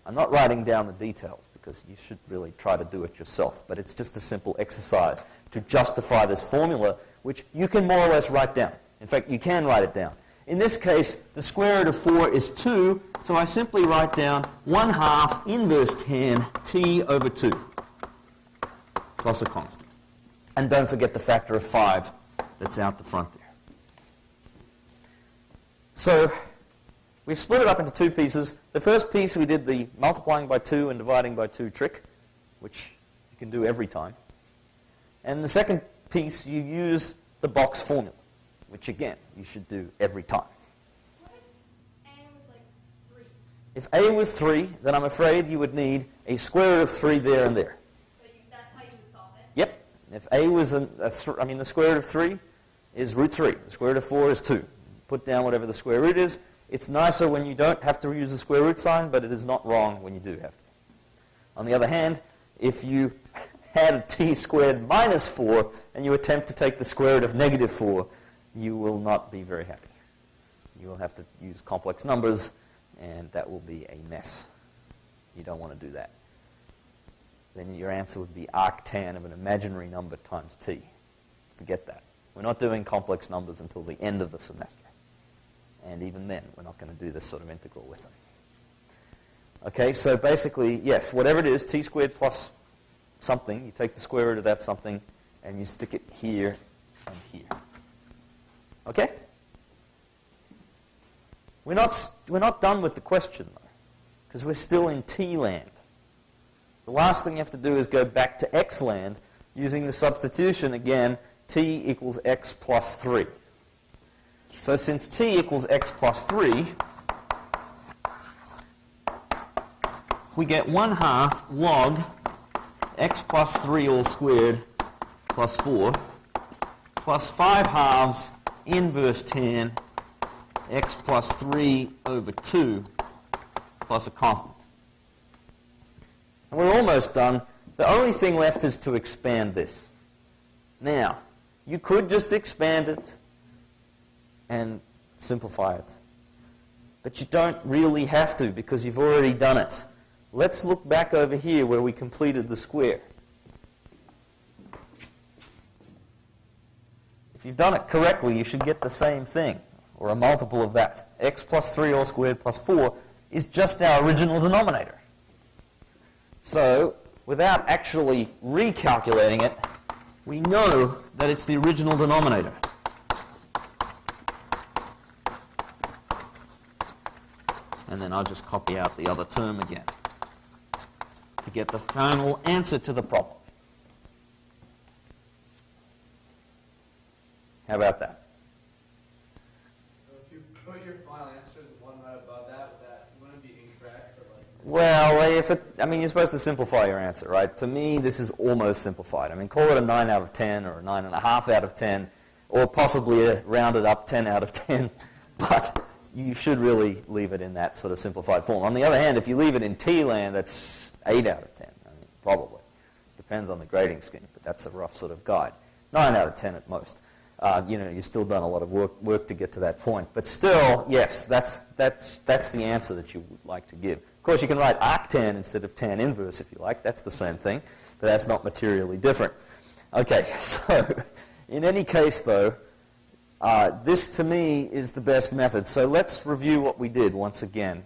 I'm not writing down the details, because you should really try to do it yourself, but it's just a simple exercise to justify this formula, which you can more or less write down. In fact, you can write it down. In this case, the square root of 4 is 2, so I simply write down 1/2 inverse tan t over 2 plus a constant. And don't forget the factor of 5 that's out the front there. So we've split it up into two pieces. The first piece we did the multiplying by 2 and dividing by 2 trick, which you can do every time. And the second piece, you use the box formula, which again, you should do every time. What if a was like 3? If a was 3, then I'm afraid you would need a square root of 3 there and there. So that's how you would solve it? Yep. If a was the square root of 3 is root 3. The square root of 4 is 2. Put down whatever the square root is. It's nicer when you don't have to use the square root sign, but it is not wrong when you do have to. On the other hand, if you had a t squared minus 4 and you attempt to take the square root of negative 4, you will not be very happy. You will have to use complex numbers, and that will be a mess. You don't want to do that. Then your answer would be arctan of an imaginary number times t. Forget that. We're not doing complex numbers until the end of the semester. And even then, we're not going to do this sort of integral with them. Okay, so basically, yes, whatever it is, t squared plus something, you take the square root of that something, and you stick it here and here. Okay? We're not done with the question, though, because we're still in t land. The last thing you have to do is go back to x land using the substitution again, t equals x plus 3. So since t equals x plus 3, we get 1/2 log x plus 3 all squared plus 4 plus 5/2 inverse tan x plus 3 over 2 plus a constant. And we're almost done. The only thing left is to expand this. Now, you could just expand it and simplify it. But you don't really have to because you've already done it. Let's look back over here where we completed the square. If you've done it correctly, you should get the same thing, or a multiple of that. X plus 3 all squared plus 4 is just our original denominator. So, without actually recalculating it, we know that it's the original denominator. And then I'll just copy out the other term again to get the final answer to the problem. How about that? So if you put your final answer as one right above that, wouldn't it be incorrect? Or like Well, you're supposed to simplify your answer, right? To me, this is almost simplified. I mean, call it a 9 out of 10 or a 9.5 out of 10, or possibly a rounded up 10 out of 10. But you should really leave it in that sort of simplified form. On the other hand, if you leave it in T land, that's 8 out of 10. I mean, probably. Depends on the grading scheme, but that's a rough sort of guide. 9 out of 10 at most. You've still done a lot of work to get to that point. But still, yes, that's the answer that you would like to give. Of course, you can write arctan instead of tan inverse if you like. That's the same thing, but that's not materially different. Okay, so in any case, though, this to me is the best method. So let's review what we did once again,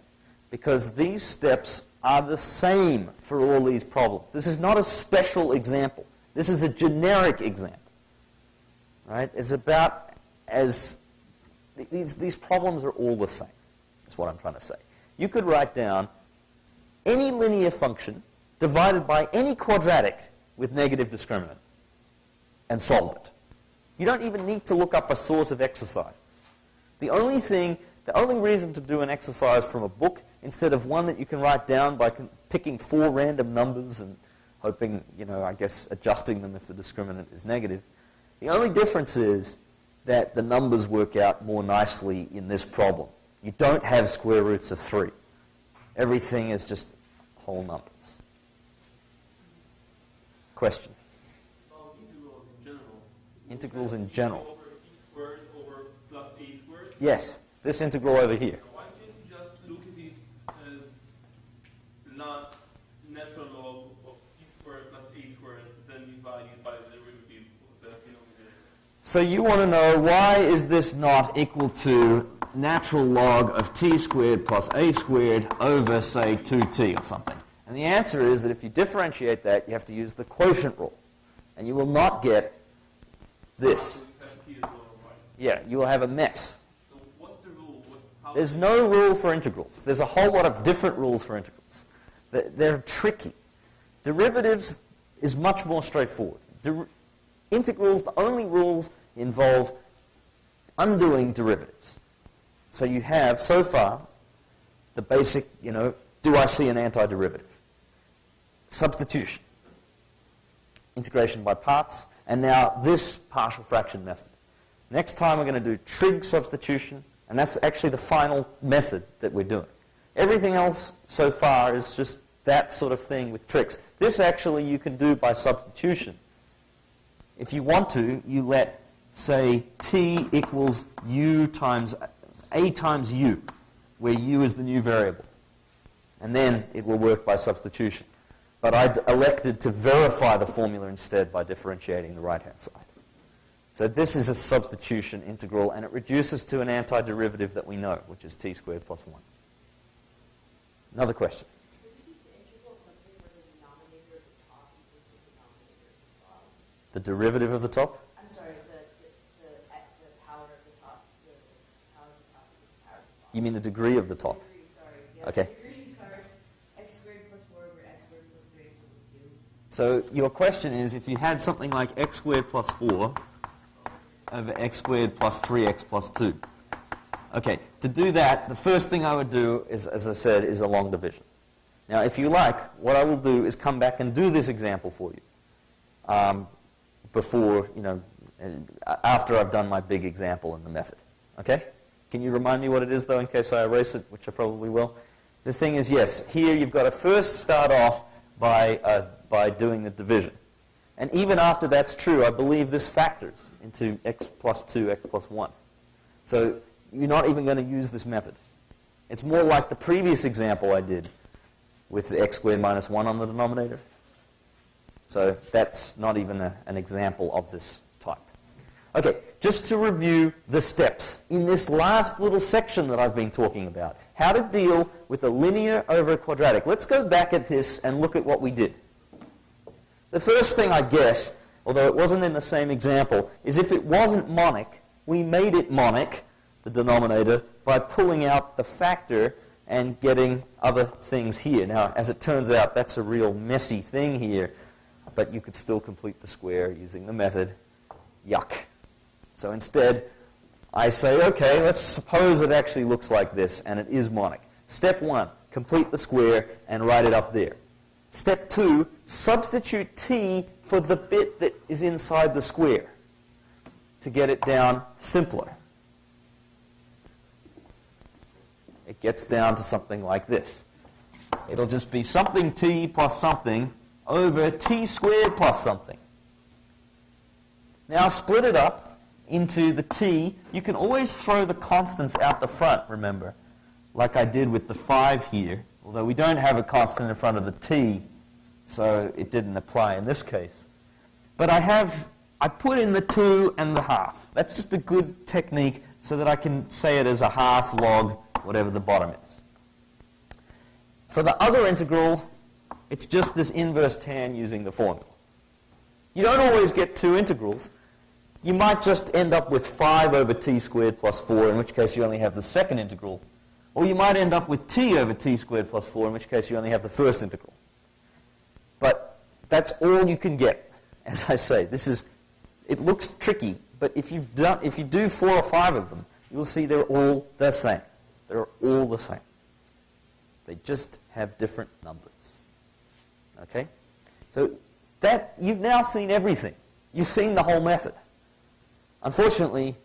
because these steps are the same for all these problems. This is not a special example. This is a generic example. Right? It's about as these problems are all the same. That's what I'm trying to say. You could write down any linear function divided by any quadratic with negative discriminant and solve it. You don't even need to look up a source of exercises. The only reason to do an exercise from a book instead of one that you can write down by picking 4 random numbers and hoping, I guess adjusting them if the discriminant is negative. The only difference is that the numbers work out more nicely in this problem. You don't have square roots of 3. Everything is just whole numbers. Question? Integrals in general. Integrals in general. Over e squared over plus a squared. Yes, this integral over here. Why can't you just look at it as not natural log of e squared plus a squared, then divide it by the derivative of the denominator? So you want to know, why is this not equal to natural log of t squared plus a squared over, say, 2t or something? And the answer is that if you differentiate that, you have to use the quotient rule. And you will not get this. Yeah, you will have a mess. So what's the rule? There's no rule for integrals. There's a whole lot of different rules for integrals. They're tricky. Derivatives is much more straightforward. Integrals, the only rules involve undoing derivatives. So you have, so far, the basic, do I see an antiderivative? Substitution. Integration by parts. And now this partial fraction method. Next time we're going to do trig substitution, and that's actually the final method that we're doing. Everything else so far is just that sort of thing with tricks. This actually you can do by substitution. If you want to, you let, say, t equals u times a times u, where u is the new variable. And then it will work by substitution. But I elected to verify the formula instead by differentiating the right-hand side. So this is a substitution integral, and it reduces to an antiderivative that we know, which is t squared plus 1. Another question. The derivative of the top? I'm sorry, the power of the top. The power of the top is the power of the bottom. You mean the degree of the top? The degree, sorry. Yeah, Okay. The degree, sorry. X squared plus 4 over x squared plus 3 equals 2. So your question is, if you had something like x squared plus 4 over x squared plus 3x plus 2. Okay, to do that, the first thing I would do is, as I said, is a long division. Now, if you like, what I will do is come back and do this example for you before, after I've done my big example in the method. Okay? Can you remind me what it is, though, in case I erase it, which I probably will? The thing is, yes, here you've got to first start off by doing the division. And even after that's true, I believe this factors into x plus 2, x plus 1. So you're not even going to use this method. It's more like the previous example I did with the x squared minus 1 on the denominator. So that's not even an example of this type. Okay, just to review the steps in this last little section that I've been talking about, how to deal with a linear over a quadratic. Let's go back at this and look at what we did. The first thing, I guess, although it wasn't in the same example, is if it wasn't monic, we made it monic, the denominator, by pulling out the factor and getting other things here. Now, as it turns out, that's a real messy thing here, but you could still complete the square using the method. Yuck. So instead, I say, okay, let's suppose it actually looks like this, and it is monic. Step 1, complete the square and write it up there. Step 2, substitute t for the bit that is inside the square to get it down simpler. It gets down to something like this. It'll just be something t plus something over t squared plus something. Now split it up into the t. You can always throw the constants out the front, remember, like I did with the 5 here. Although we don't have a constant in front of the t, so it didn't apply in this case. But I put in the 2 and the half. That's just a good technique so that I can say it as a half log whatever the bottom is. For the other integral, it's just this inverse tan using the formula. You don't always get 2 integrals. You might just end up with 5 over t squared plus 4, in which case you only have the second integral. Or you might end up with t over t squared plus 4, in which case you only have the first integral. But that's all you can get. As I say, it looks tricky, but if you do 4 or 5 of them, you'll see they're all the same. They're all the same. They just have different numbers. Okay? So you've now seen everything. You've seen the whole method. Unfortunately,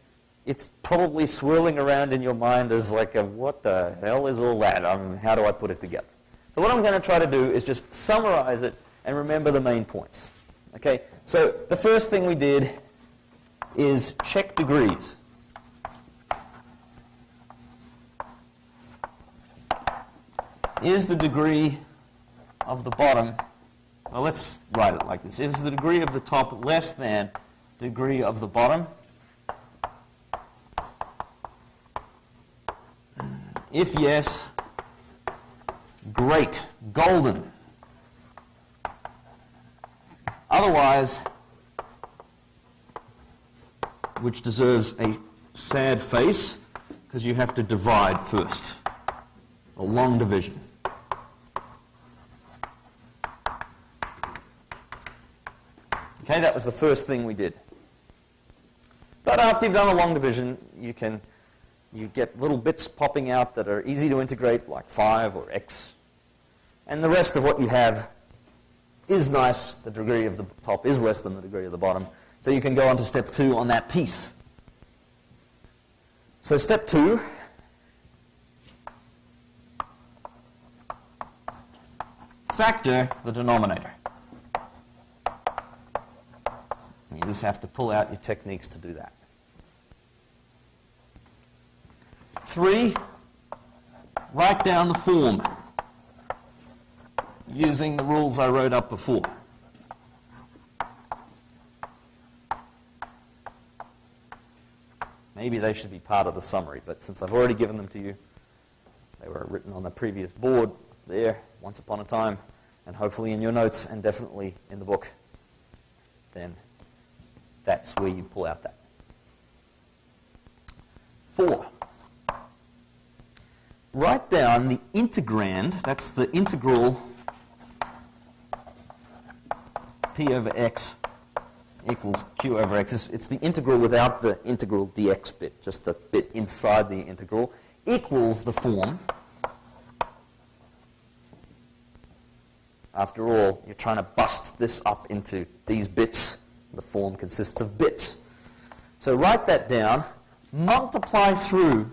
it's probably swirling around in your mind as like what the hell is all that? How do I put it together? So what I'm going to try to do is just summarize it and remember the main points. Okay? So the first thing we did is check degrees. Is the degree of the bottom, well, let's write it like this. Is the degree of the top less than degree of the bottom? If yes, great, golden. Otherwise, which deserves a sad face, because you have to divide first. A long division. Okay, that was the first thing we did. But after you've done a long division, you get little bits popping out that are easy to integrate, like 5 or x. And the rest of what you have is nice. The degree of the top is less than the degree of the bottom. So you can go on to step 2 on that piece. So step 2, factor the denominator. You just have to pull out your techniques to do that. 3, write down the form using the rules I wrote up before. Maybe they should be part of the summary, but since I've already given them to you, they were written on the previous board there once upon a time, and hopefully in your notes and definitely in the book, then that's where you pull out that. 4, write down the integrand, that's the integral p over x equals q over x. It's the integral without the integral dx bit, just the bit inside the integral, equals the form. After all, you're trying to bust this up into these bits. The form consists of bits. So write that down, multiply through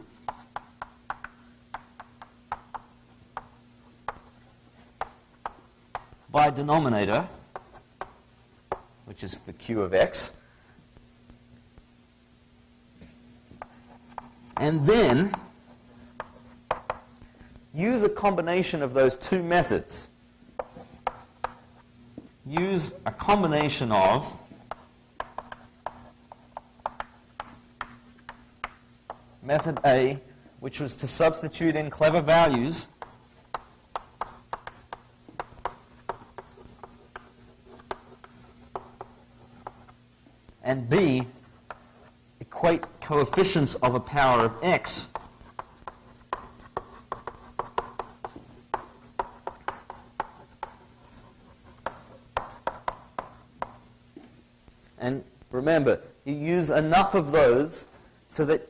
by denominator, which is the q of x, and then use a combination of those two methods. Use a combination of method A, which was to substitute in clever values and B, equate coefficients of a power of x and remember, you use enough of those so that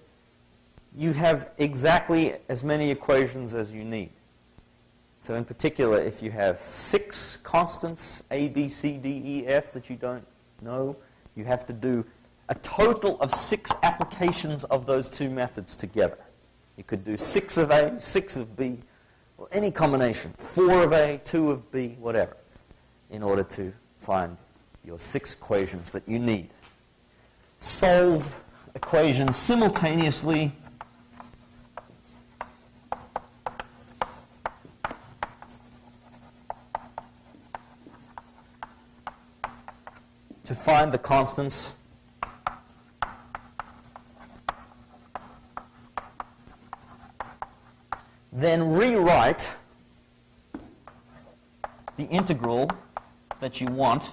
you have exactly as many equations as you need. So in particular, if you have 6 constants, A, B, C, D, E, F, that you don't know, you have to do a total of 6 applications of those two methods together. You could do 6 of A, 6 of B, or any combination, 4 of A, 2 of B, whatever, in order to find your 6 equations that you need. Solve equations simultaneously to find the constants then rewrite the integral that you want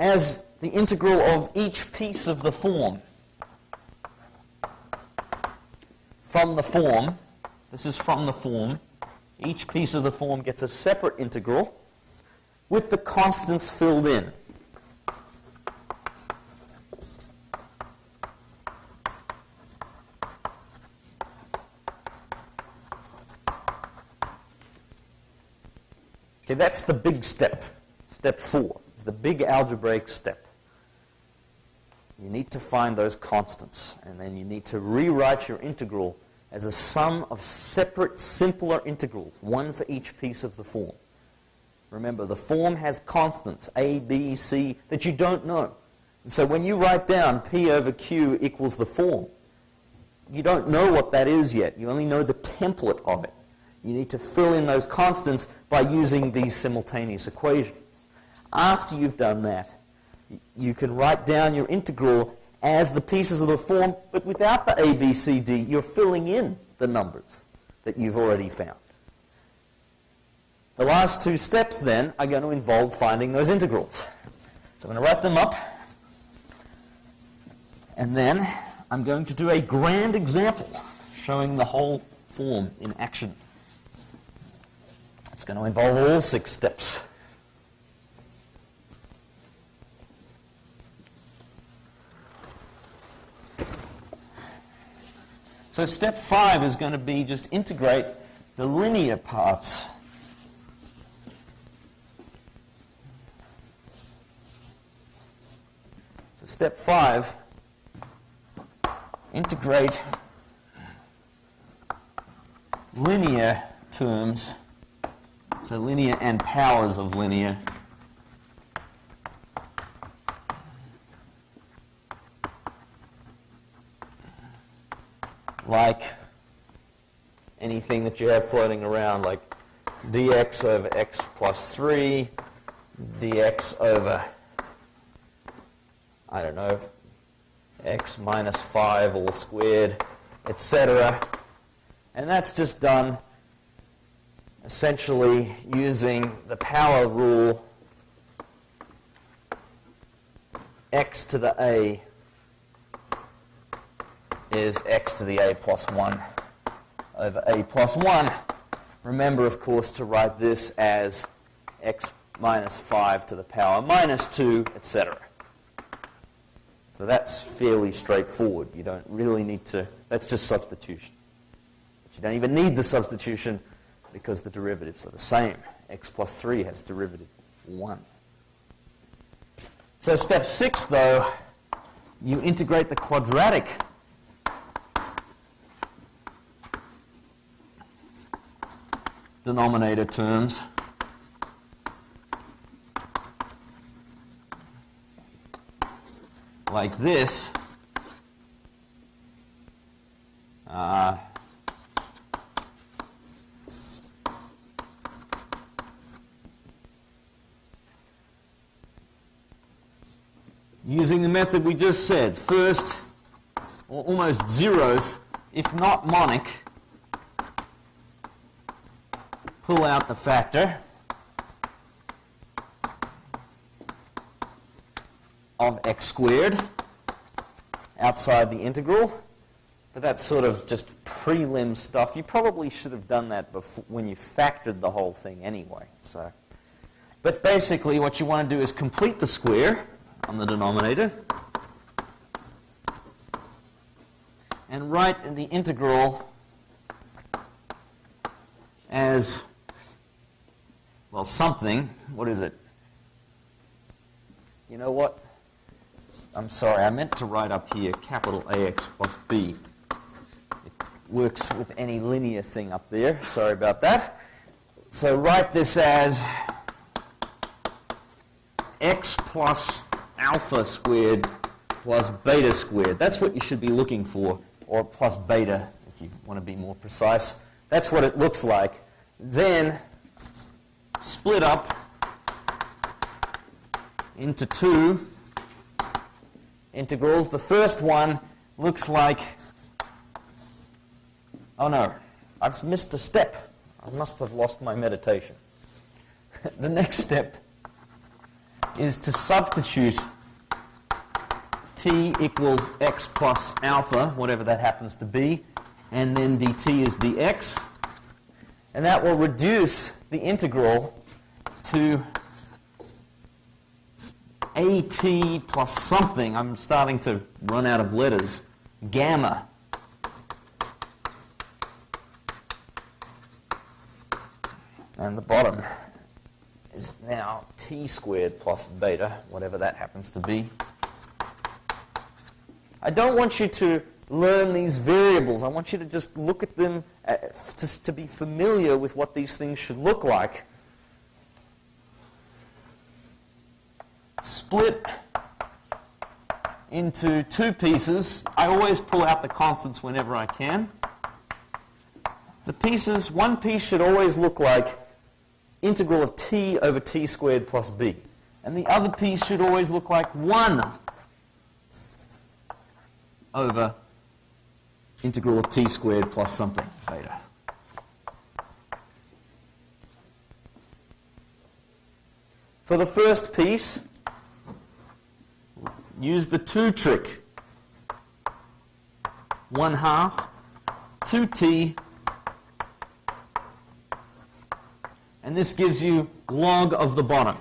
as the integral of each piece of the form. From the form, this is from the form, each piece of the form gets a separate integral with the constants filled in. Okay, that's the big step. Step 4 is the big algebraic step. You need to find those constants, and then you need to rewrite your integral as a sum of separate, simpler integrals, one for each piece of the form. Remember, the form has constants, A, B, C, that you don't know. And so when you write down P over Q equals the form, you don't know what that is yet. You only know the template of it. You need to fill in those constants by using these simultaneous equations. After you've done that, you can write down your integral as the pieces of the form, but without the A, B, C, D. You're filling in the numbers that you've already found. The last 2 steps, then, are going to involve finding those integrals. So I'm going to write them up, and then I'm going to do a grand example showing the whole form in action. It's going to involve all 6 steps. So step 5 is going to be just integrate the linear parts. So step 5, integrate linear terms, so linear and powers of linear, like anything that you have floating around, like dx over x plus 3, dx over, I don't know, x minus 5 all squared, etc. And that's just done essentially using the power rule, x to the a is x to the a plus 1 over a plus 1. Remember, of course, to write this as x minus 5 to the power minus 2, etc. So that's fairly straightforward. You don't really need to, that's just substitution. But you don't even need the substitution because the derivatives are the same. X plus 3 has derivative 1. So step 6, though, you integrate the quadratic denominator terms like this. Using the method we just said, first, or almost zeroth, if not monic, pull out the factor of x squared outside the integral. But that's sort of just prelim stuff. You probably should have done that before, when you factored the whole thing anyway. But basically what you want to do is complete the square on the denominator and write the integral as, well, something. What is it? You know what? I'm sorry, I meant to write up here capital AX plus B. It works with any linear thing up there. Sorry about that. So write this as x plus alpha squared plus beta squared. That's what you should be looking for, or plus beta if you want to be more precise. That's what it looks like. Then split up into two integrals. The first one looks like, oh no, I've missed a step. I must have lost my meditation. The next step is to substitute t equals x plus alpha, whatever that happens to be, and then dt is dx. And that will reduce the integral to at plus something. I'm starting to run out of letters. Gamma. And the bottom is now t squared plus beta, whatever that happens to be. I don't want you to learn these variables. I want you to just look at them to be familiar with what these things should look like. Split into two pieces. I always pull out the constants whenever I can. The pieces, one piece should always look like integral of t over t squared plus b. And the other piece should always look like 1 over integral of t squared plus something, beta. For the first piece, use the 2 trick. 1/2, 2t, and this gives you log of the bottom.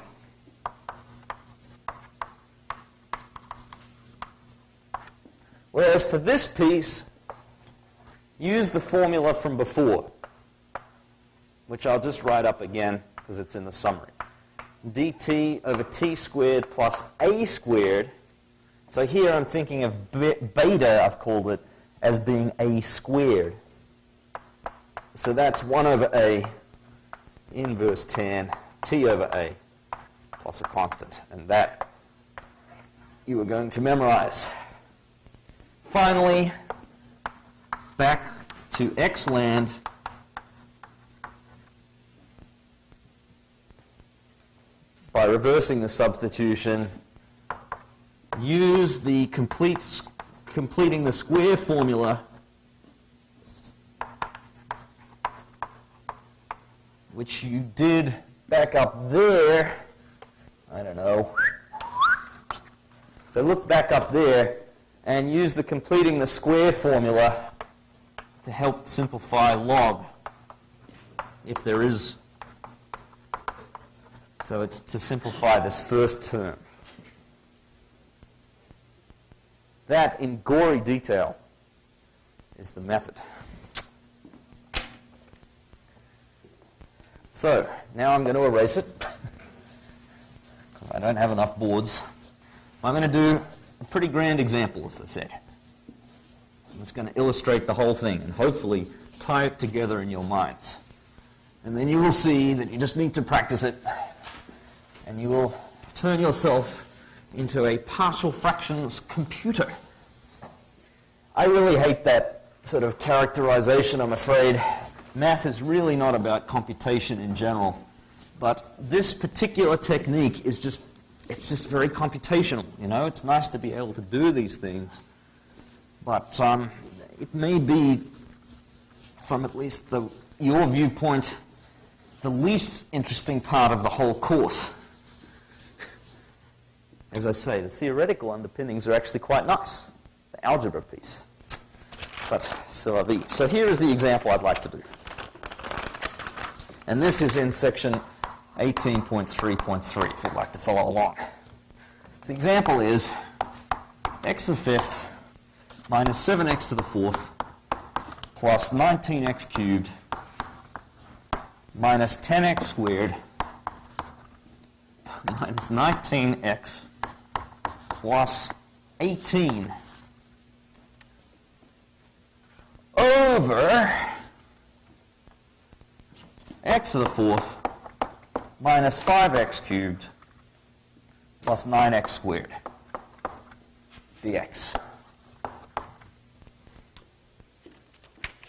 Whereas for this piece, use the formula from before, which I'll just write up again because it's in the summary. dt over t squared plus a squared So here I'm thinking of beta, I've called it, as being a squared. So that's 1 over a inverse tan t over a plus a constant. And that you are going to memorize. Finally, back to x land. By reversing the substitution, use the completing the square formula, which you did back up there. I don't know. So look back up there and use the completing the square formula to help simplify log, if there is. So it's to simplify this first term. That, in gory detail, is the method. So, now I'm going to erase it, because I don't have enough boards. I'm going to do a pretty grand example, as I said. It's going to illustrate the whole thing, and hopefully tie it together in your minds. And then you will see that you just need to practice it, and you will turn yourself into a partial fractions computer. I really hate that sort of characterization, I'm afraid. Math is really not about computation in general, but this particular technique is just, it's just very computational, you know. It's nice to be able to do these things, but it may be, from at least your viewpoint, the least interesting part of the whole course. As I say, the theoretical underpinnings are actually quite nice, the algebra piece. But c'est la vie. So here is the example I'd like to do. And this is in section 18.3.3, if you'd like to follow along. The example is x to the fifth minus 7x to the fourth plus 19x cubed minus 10x squared minus 19x plus 18 over x to the fourth minus 5x cubed plus 9x squared dx.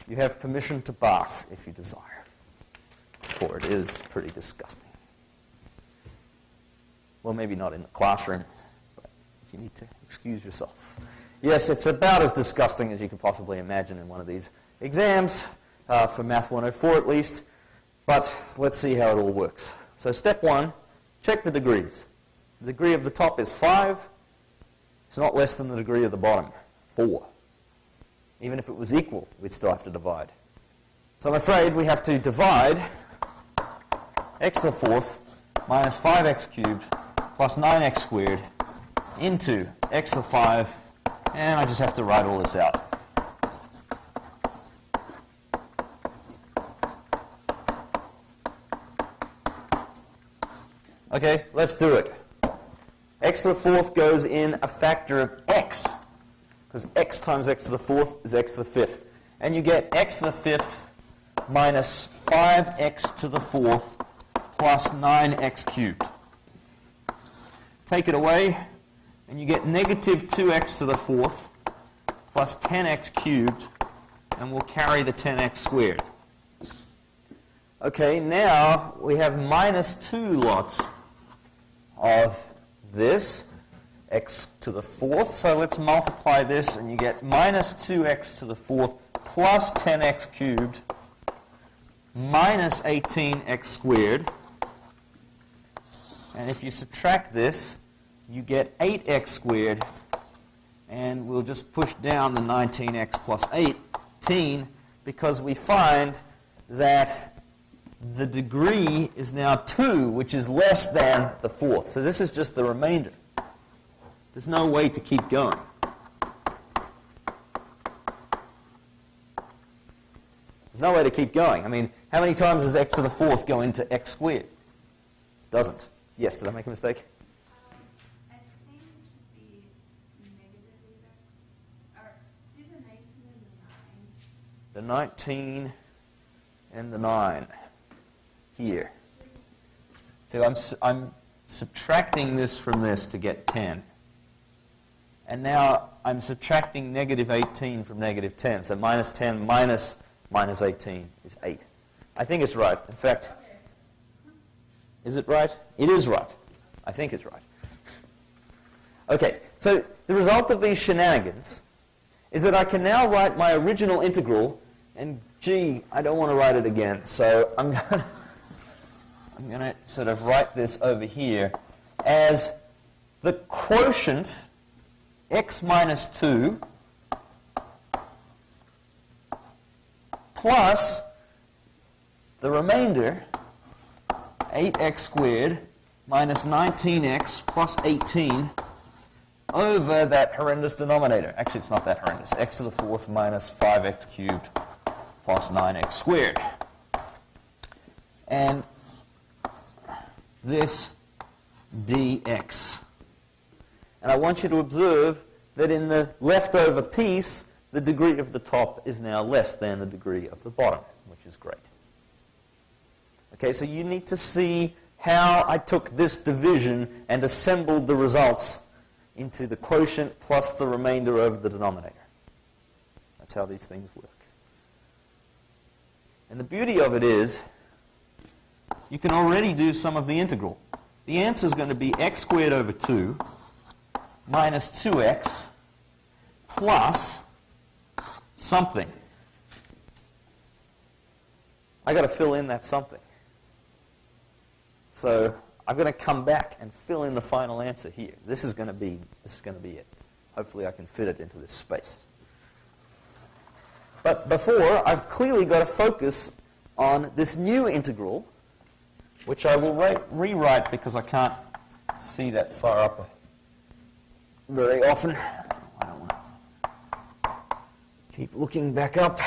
You have permission to barf if you desire, for it is pretty disgusting. Well, maybe not in the classroom, but if you need to excuse yourself. Yes, it's about as disgusting as you could possibly imagine in one of these exams, for Math 104 at least, but let's see how it all works. So step 1, check the degrees. The degree of the top is 5. It's not less than the degree of the bottom, 4. Even if it was equal, we'd still have to divide. So I'm afraid we have to divide x to the fourth minus 5x cubed plus 9x squared into x to the 5, and I just have to write all this out. Okay, let's do it. X to the fourth goes in a factor of x, because x times x to the fourth is x to the fifth. And you get x to the fifth minus 5x to the fourth plus 9x cubed. Take it away, and you get negative 2x to the fourth plus 10x cubed, and we'll carry the 10x squared. Okay, now we have minus 2 lots of this, x to the fourth. So let's multiply this, and you get minus 2x to the fourth plus 10x cubed minus 18x squared. And if you subtract this, you get 8x squared, and we'll just push down the 19x plus 18 because we find that the degree is now 2, which is less than the fourth. So this is just the remainder. There's no way to keep going. There's no way to keep going. I mean, how many times does x to the fourth go into x squared? Doesn't. Yes, did I make a mistake? I think it should be the 19 and the 9 here. So I'm subtracting this from this to get 10. And now I'm subtracting negative 18 from negative 10. So minus 10 minus 18 is 8. I think it's right. In fact, is it right? It is right. I think it's right. Okay, so the result of these shenanigans is that I can now write my original integral, and gee, I don't want to write it again, so I'm going to sort of write this over here as the quotient x minus 2 plus the remainder 8x squared minus 19x plus 18 over that horrendous denominator. Actually, it's not that horrendous. X to the fourth minus 5x cubed plus 9x squared. And this dx. And I want you to observe that in the leftover piece, the degree of the top is now less than the degree of the bottom, which is great. Okay, so you need to see how I took this division and assembled the results into the quotient plus the remainder over the denominator. That's how these things work. And the beauty of it is, you can already do some of the integral. The answer is going to be x squared over 2 minus 2x plus something. I've got to fill in that something. So I'm going to come back and fill in the final answer here. This is going to be it. Hopefully I can fit it into this space. But before, I've clearly got to focus on this new integral, which I will rewrite because I can't see that far up very often. I don't want to keep looking back up.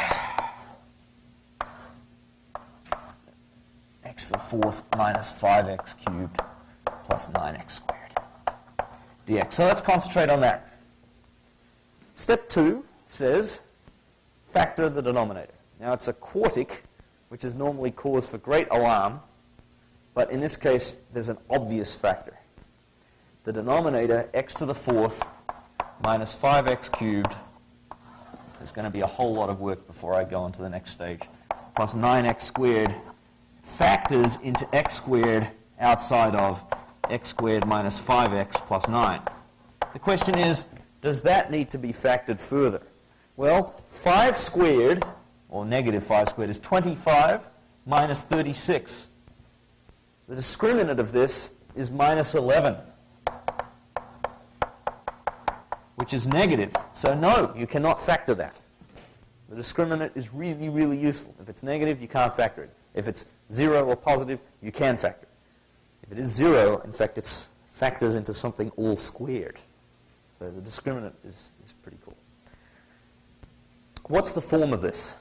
X to the fourth minus 5x cubed plus 9x squared dx. So let's concentrate on that. Step 2 says factor the denominator. Now it's a quartic, which is normally cause for great alarm, but in this case there's an obvious factor. The denominator, x to the fourth minus 5x cubed, there's going to be a whole lot of work before I go on to the next stage, plus 9x squared factors into x squared outside of x squared minus 5x plus 9. The question is, does that need to be factored further? Well, 5 squared, or negative 5 squared, is 25 minus 36. The discriminant of this is minus 11, which is negative. So no, you cannot factor that. The discriminant is really, really useful. If it's negative, you can't factor it. If it's 0 or positive, you can factor it. If it is 0, in fact, it factors into something all squared. So the discriminant is pretty cool. What's the form of this?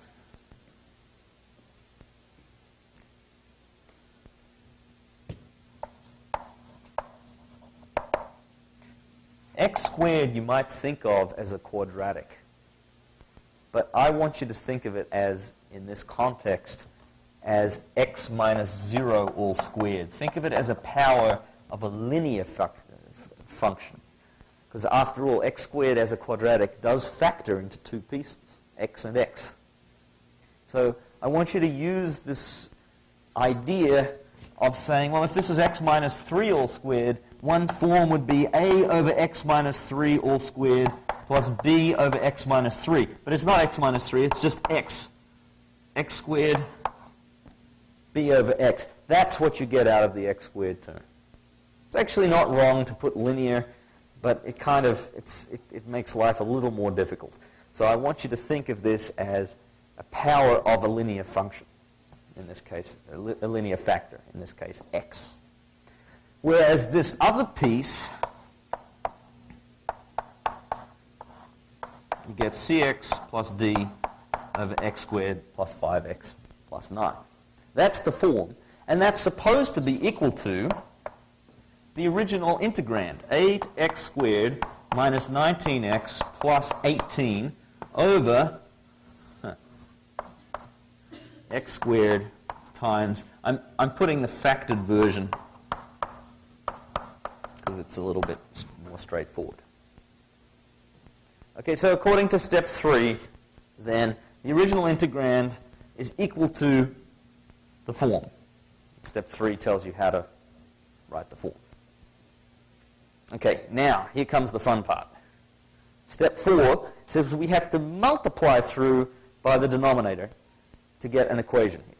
X squared you might think of as a quadratic. But I want you to think of it as, in this context, as x minus 0 all squared. Think of it as a power of a linear function. Because after all, x squared as a quadratic does factor into two pieces, x and x. So I want you to use this idea of saying, well, if this is x minus 3 all squared, one form would be a over x minus 3 all squared plus b over x minus 3. But it's not x minus 3, it's just x. X squared b over x. That's what you get out of the x squared term. It's actually not wrong to put linear, but it kind of, it makes life a little more difficult. So I want you to think of this as a power of a linear function, in this case, a linear factor, in this case, x. Whereas this other piece, you get cx plus d over x squared plus 5x plus 9. That's the form. And that's supposed to be equal to the original integrand, 8x squared minus 19x plus 18 over x squared times, I'm putting the factored version because it's a little bit more straightforward. Okay, so according to step 3, then the original integrand is equal to the form. Step 3 tells you how to write the form. Okay, now here comes the fun part. Step 4 says we have to multiply through by the denominator to get an equation here.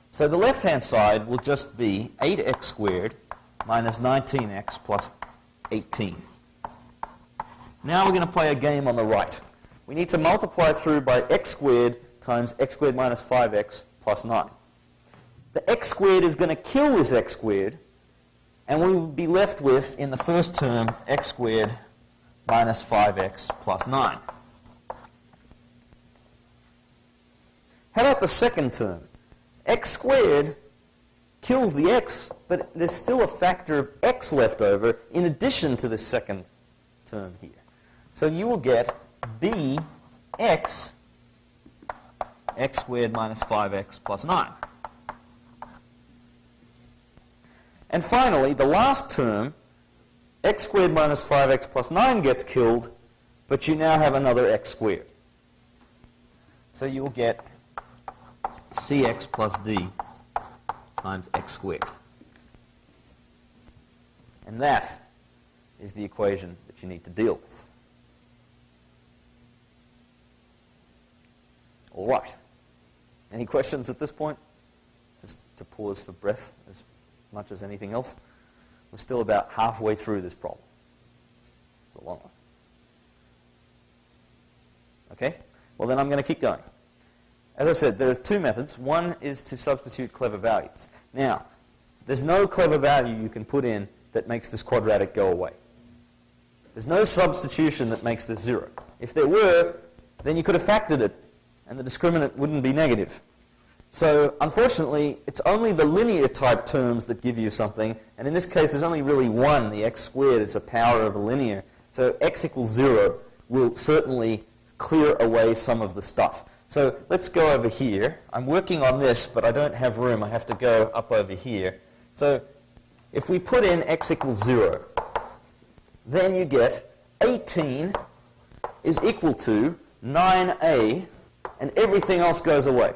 So the left-hand side will just be 8x squared minus 19x plus 18. Now we're going to play a game on the right. We need to multiply through by x squared times x squared minus 5x plus 9. The x squared is going to kill this x squared, and we will be left with, in the first term, x squared minus 5x plus 9. How about the second term? X squared kills the x, but there's still a factor of x left over in addition to the second term here. So you will get bx x squared minus 5x plus 9. And finally, the last term, x squared minus 5x plus 9 gets killed, but you now have another x squared. So you will get cx plus d times x squared. And that is the equation that you need to deal with. All right. Any questions at this point? Just to pause for breath as much as anything else. We're still about halfway through this problem. It's a long one. Okay? Well, then I'm going to keep going. As I said, there are two methods. One is to substitute clever values. Now, there's no clever value you can put in that makes this quadratic go away. There's no substitution that makes this 0. If there were, then you could have factored it, and the discriminant wouldn't be negative. So, unfortunately, it's only the linear type terms that give you something, and in this case there's only really one, the x squared. It's a power of a linear. So x equals 0 will certainly clear away some of the stuff. So let's go over here. I'm working on this, but I don't have room. I have to go up over here. So if we put in x equals 0, then you get 18 is equal to 9a, and everything else goes away.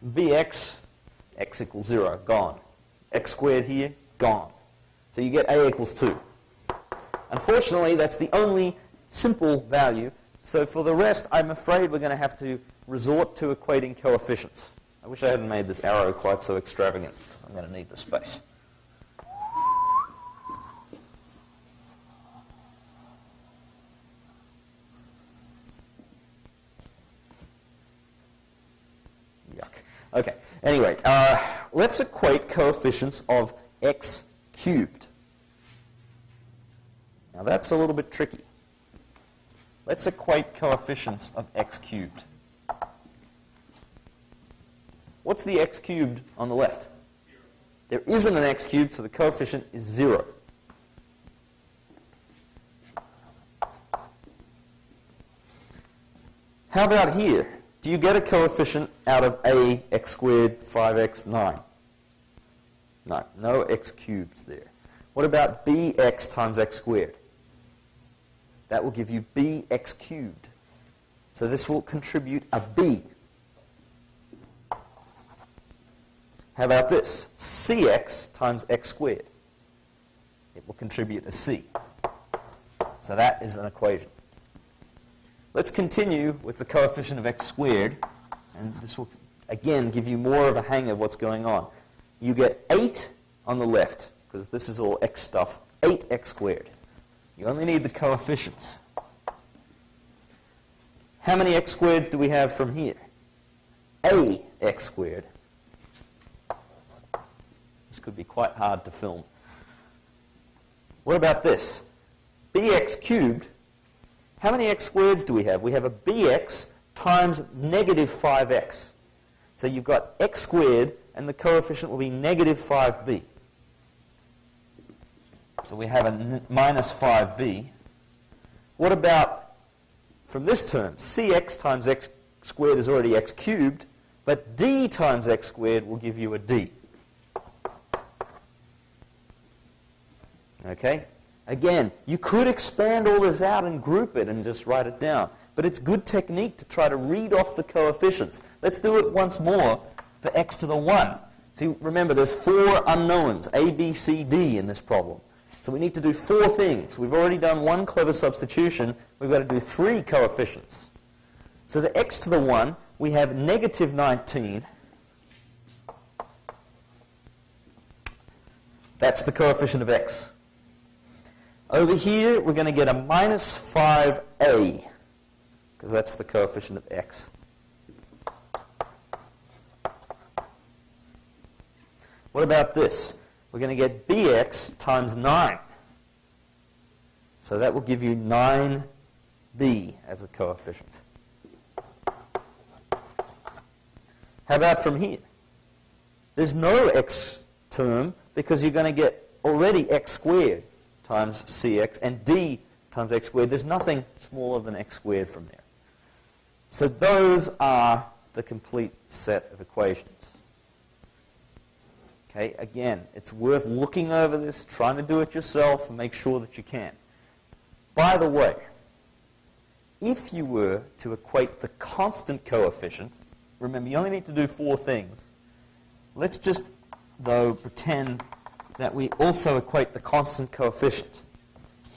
Bx, x equals 0, gone. X squared here, gone. So you get a equals 2. Unfortunately, that's the only simple value. So for the rest, I'm afraid we're going to have to resort to equating coefficients. I wish I hadn't made this arrow quite so extravagant, because I'm going to need the space. Yuck. Okay, anyway, let's equate coefficients of x cubed. Now that's a little bit tricky. Let's equate coefficients of x cubed. What's the x cubed on the left? 0. There isn't an x cubed, so the coefficient is 0. How about here? Do you get a coefficient out of a x squared 5x 9? No, no x cubes there. What about bx times x squared? That will give you bx cubed. So this will contribute a b. How about this? Cx times x squared. It will contribute a c. So that is an equation. Let's continue with the coefficient of x squared, and this will again give you more of a hang of what's going on. You get 8 on the left, because this is all x stuff, 8x squared. You only need the coefficients. How many x squareds do we have from here? A x squared. This could be quite hard to film. What about this? Bx cubed. How many x squareds do we have? We have a bx times negative 5x. So you've got x squared, and the coefficient will be negative 5b. So we have a minus 5b. What about, from this term, cx times x squared is already x cubed, but d times x squared will give you a d. Okay? Again, you could expand all this out and group it and just write it down. But it's good technique to try to read off the coefficients. Let's do it once more for x to the 1. See, remember, there's 4 unknowns, a, b, c, d in this problem. So we need to do 4 things. We've already done 1 clever substitution. We've got to do 3 coefficients. So the x to the 1, we have negative 19. That's the coefficient of x. Over here, we're going to get a minus 5a, because that's the coefficient of x. What about this? We're going to get bx times 9. So that will give you 9b as a coefficient. How about from here? There's no x term because you're going to get already x squared times cx and d times x squared. There's nothing smaller than x squared from there. So those are the complete set of equations. Okay, again, it's worth looking over this, trying to do it yourself, and make sure that you can. By the way, if you were to equate the constant coefficient, remember, you only need to do 4 things. Let's just, though, pretend that we also equate the constant coefficient.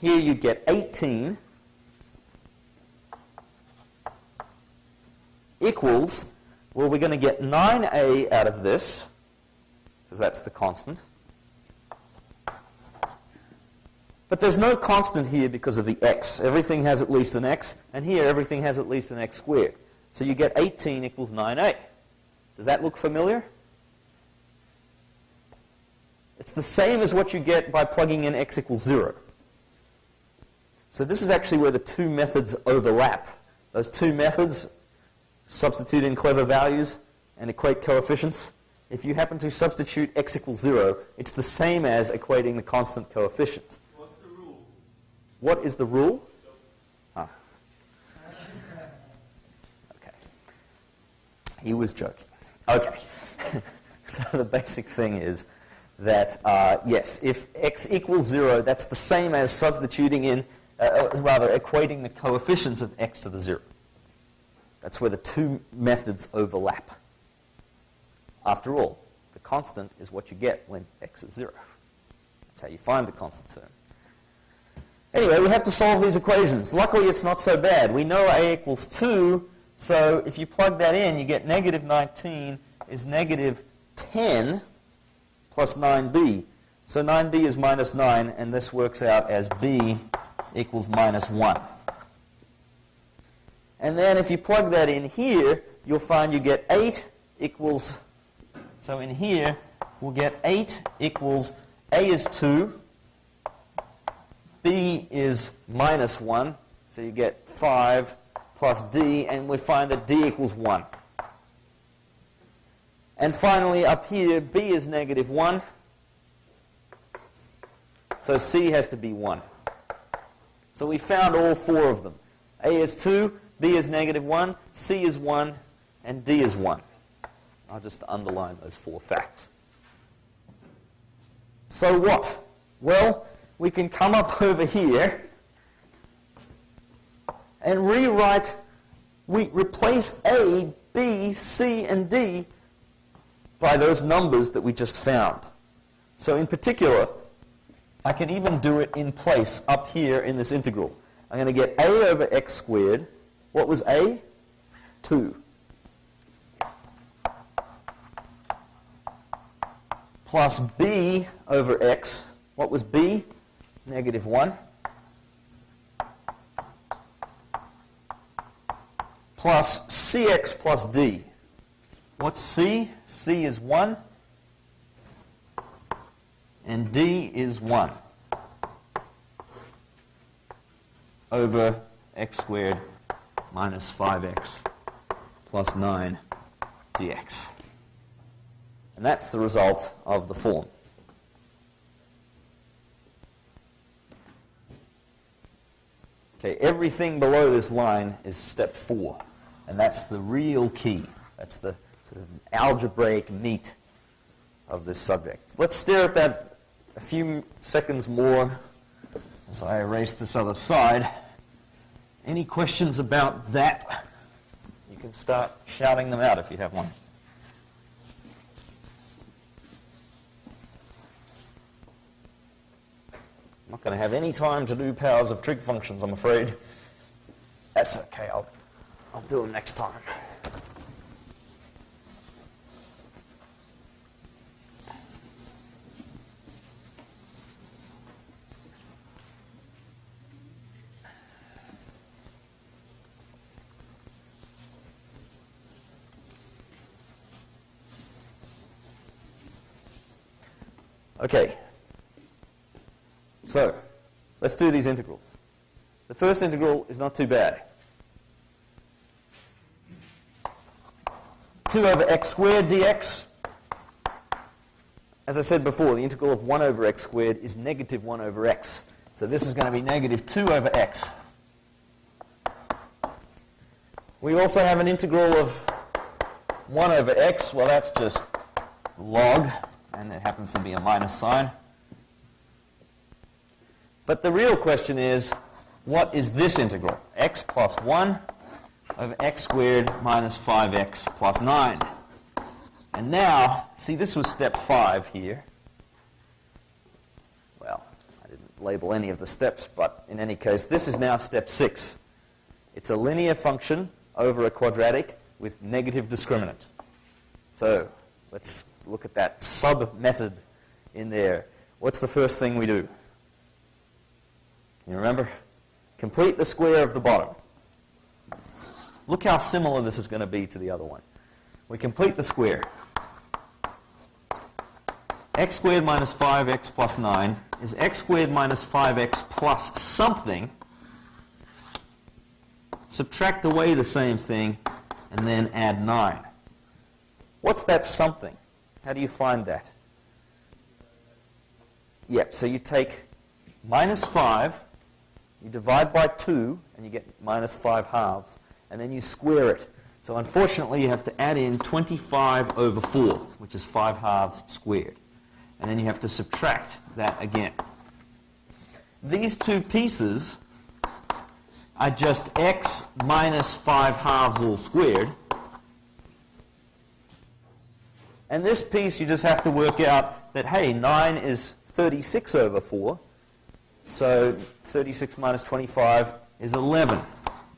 Here you get 18 equals, well, we're going to get 9a out of this, because that's the constant. But there's no constant here because of the x. Everything has at least an x, and here everything has at least an x squared. So you get 18 equals 9a. Does that look familiar? It's the same as what you get by plugging in x equals 0. So this is actually where the 2 methods overlap. Those 2 methods, substitute in clever values and equate coefficients. If you happen to substitute x equals 0, it's the same as equating the constant coefficient. What's the rule? What is the rule? Ah. Okay. He was joking. Okay. So the basic thing is that, yes, if x equals 0, that's the same as substituting in, rather, equating the coefficients of x to the 0. That's where the 2 methods overlap. After all, the constant is what you get when x is 0. That's how you find the constant term. Anyway, we have to solve these equations. Luckily, it's not so bad. We know a equals 2, so if you plug that in, you get negative 19 is negative 10 plus 9b. So 9b is minus 9, and this works out as b equals minus 1. And then if you plug that in here, you'll find you get 8 equals, so in here, we'll get 8 equals, a is 2, b is minus 1, so you get 5 plus d, and we find that d equals 1. And finally, up here, b is negative 1, so c has to be 1. So we found all 4 of them. A is 2, b is negative 1, c is 1, and d is 1. I'll just underline those 4 facts. So what? Well, we can come up over here and rewrite, we replace A, B, C, and D by those numbers that we just found. So in particular, I can even do it in place up here in this integral. I'm going to get a over x squared. What was a? 2. Plus b over x. What was b? Negative 1. Plus cx plus d. What's c? c is 1. And d is 1 over x squared minus 5x plus 9 dx. And that's the result of the form. Okay, everything below this line is step 4. And that's the real key. That's the sort of algebraic meat of this subject. Let's stare at that a few seconds more as I erase this other side. Any questions about that? You can start shouting them out if you have one. I'm not going to have any time to do powers of trig functions, I'm afraid. That's okay, I'll do them next time. Okay, so let's do these integrals. The first integral is not too bad. 2 over x squared dx. As I said before, the integral of 1 over x squared is negative 1 over x. So this is going to be negative 2 over x. We also have an integral of 1 over x. Well, that's just log, and it happens to be a minus sign. But the real question is, what is this integral? X plus 1 over x squared minus 5x plus 9. And now, see, this was step 5 here. Well, I didn't label any of the steps, but in any case, this is now step 6. It's a linear function over a quadratic with negative discriminant. So let's look at that sub-method in there. What's the first thing we do? You remember? Complete the square of the bottom. Look how similar this is going to be to the other one. We complete the square. X squared minus 5x plus 9 is x squared minus 5x plus something. Subtract away the same thing and then add 9. What's that something? How do you find that? Yep, so you take minus 5, you divide by 2, and you get minus 5 halves, and then you square it. So unfortunately, you have to add in 25 over 4, which is 5 halves squared. And then you have to subtract that again. These two pieces are just x minus 5 halves all squared. And this piece, you just have to work out that, hey, 9 is 36 over 4. So 36 minus 25 is 11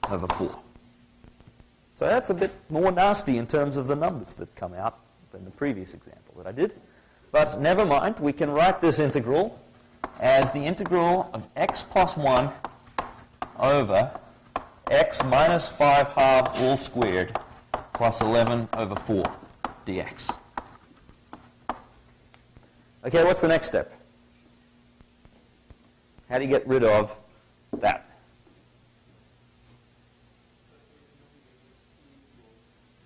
over 4. So that's a bit more nasty in terms of the numbers that come out than the previous example that I did. But never mind, we can write this integral as the integral of x plus 1 over x minus 5 halves all squared plus 11 over 4 dx. Okay, what's the next step? How do you get rid of that?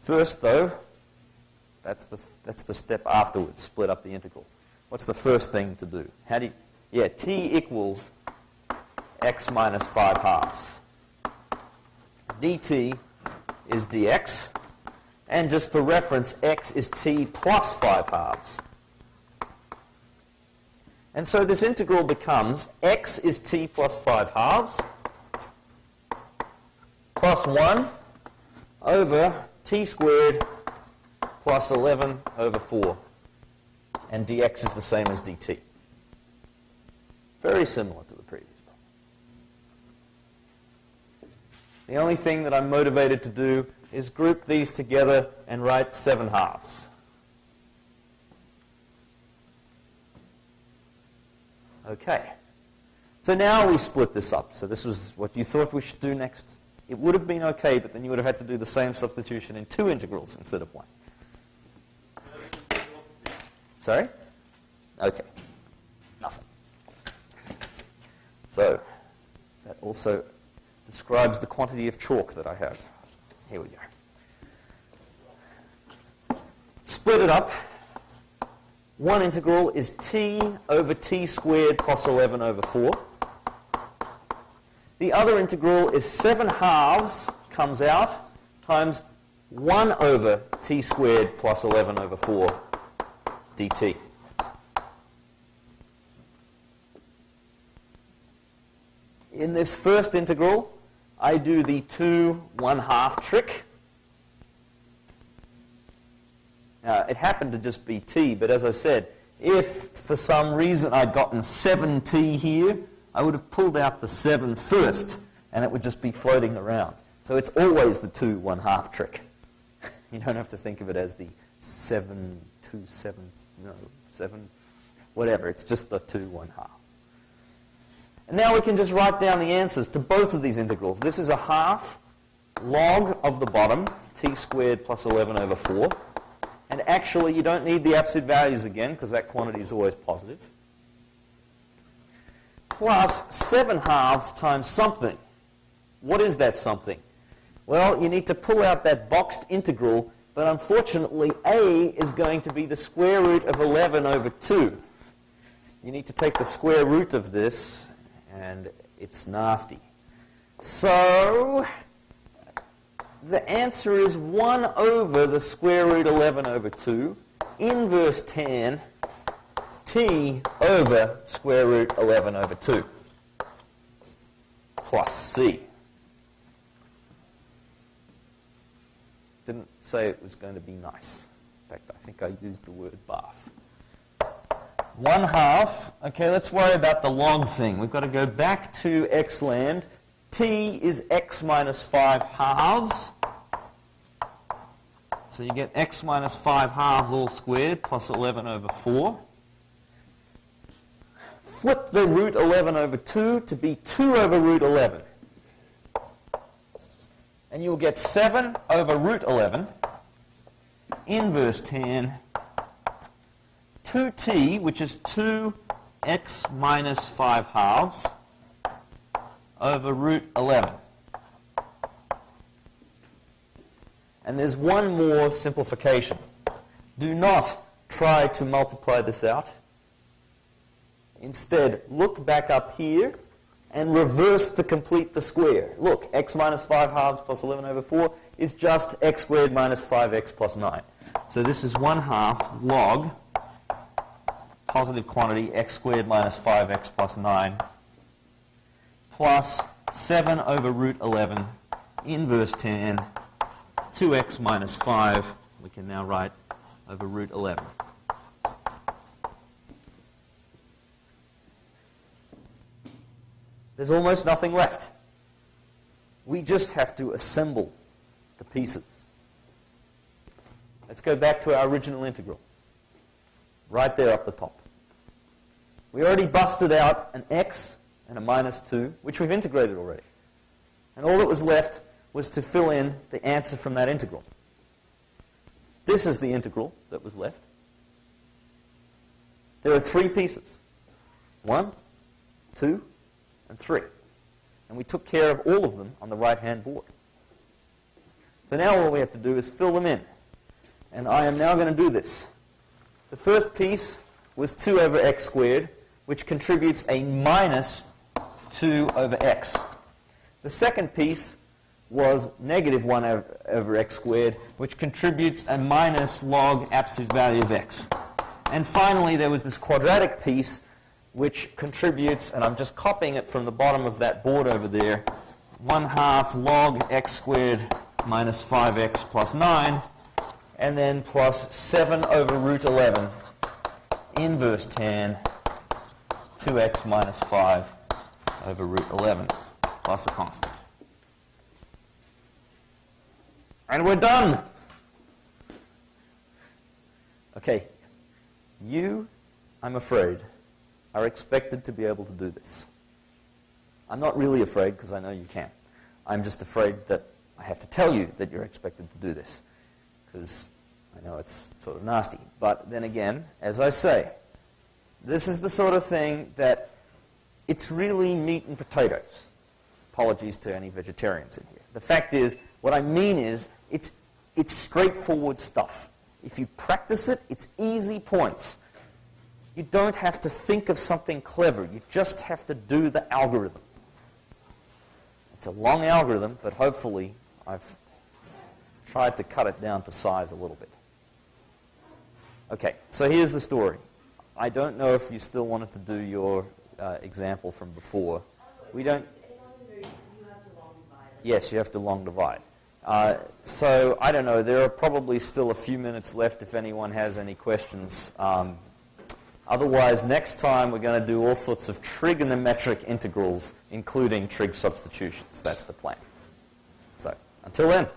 First, though, that's the step afterwards, split up the integral. What's the first thing to do? How do you, yeah, t equals x minus 5 halves. dt is dx, and just for reference, x is t plus 5 halves. And so this integral becomes x is t plus 5 halves plus 1 over t squared plus 11 over 4. And dx is the same as dt. Very similar to the previous one. The only thing that I'm motivated to do is group these together and write 7 halves. Okay. So now we split this up. So this was what you thought we should do next. It would have been okay, but then you would have had to do the same substitution in 2 integrals instead of 1. Sorry? Okay. Nothing. So that also describes the quantity of chalk that I have. Here we go. Split it up. One integral is t over t squared plus 11 over 4. The other integral is 7 halves, comes out, times 1 over t squared plus 11 over 4 dt. In this first integral, I do the 2 1/2 trick. Now, it happened to just be t, but as I said, if for some reason I'd gotten 7t here, I would have pulled out the 7 first, and it would just be floating around. So it's always the 2 1/2 trick. You don't have to think of it as the 7, 2, 7, no, 7, whatever. It's just the 2 1/2. And now we can just write down the answers to both of these integrals. This is a half log of the bottom, t squared plus 11 over 4. And actually, you don't need the absolute values again, because that quantity is always positive. Plus 7 halves times something. What is that something? Well, you need to pull out that boxed integral, but unfortunately, a is going to be the square root of 11 over 2. You need to take the square root of this, and it's nasty. So the answer is 1 over the square root 11 over 2, inverse tan t over square root 11 over 2, plus c. Didn't say it was going to be nice. In fact, I think I used the word bath. 1/2. Okay, let's worry about the log thing. We've got to go back to x land. T is x minus 5 halves. So you get x minus 5 halves all squared plus 11 over 4. Flip the root 11 over 2 to be 2 over root 11. And you'll get 7 over root 11 inverse tan 2t, which is 2x minus 5 halves over root 11. And there's one more simplification. Do not try to multiply this out. Instead, look back up here and reverse complete the square. Look, x minus 5 halves plus 11 over 4 is just x squared minus 5x plus 9. So this is 1/2 log positive quantity x squared minus 5x plus 9 plus 7 over root 11 inverse tan 2x minus 5, we can now write over root 11. There's almost nothing left. We just have to assemble the pieces. Let's go back to our original integral. Right there up the top. We already busted out an x and a minus 2, which we've integrated already. And all that was left was to fill in the answer from that integral. This is the integral that was left. There are 3 pieces. 1, 2, and 3. And we took care of all of them on the right-hand board. So now all we have to do is fill them in. And I am now going to do this. The first piece was 2 over x squared, which contributes a minus 2 over x. The second piece was negative 1 over x squared, which contributes a minus log absolute value of x. And finally, there was this quadratic piece, which contributes, and I'm just copying it from the bottom of that board over there, 1/2 log x squared minus 5x plus 9, and then plus 7 over root 11 inverse tan 2x minus 5 over root 11 plus a constant. And we're done. Okay, you, I'm afraid, are expected to be able to do this. I'm not really afraid because I know you can. I'm just afraid that I have to tell you that you're expected to do this because I know it's sort of nasty. But then again, as I say, this is the sort of thing that it's really meat and potatoes. Apologies to any vegetarians in here. The fact is, what I mean is, it's straightforward stuff. If you practice it, it's easy points. You don't have to think of something clever. You just have to do the algorithm. It's a long algorithm, but hopefully I've tried to cut it down to size a little bit. Okay, so here's the story. I don't know if you still wanted to do your example from before. We don't... It's also very, you have to long divide. Yes, you have to long divide. So, I don't know, there are probably still a few minutes left if anyone has any questions. Otherwise, next time we're going to do all sorts of trigonometric integrals, including trig substitutions. That's the plan. So, until then.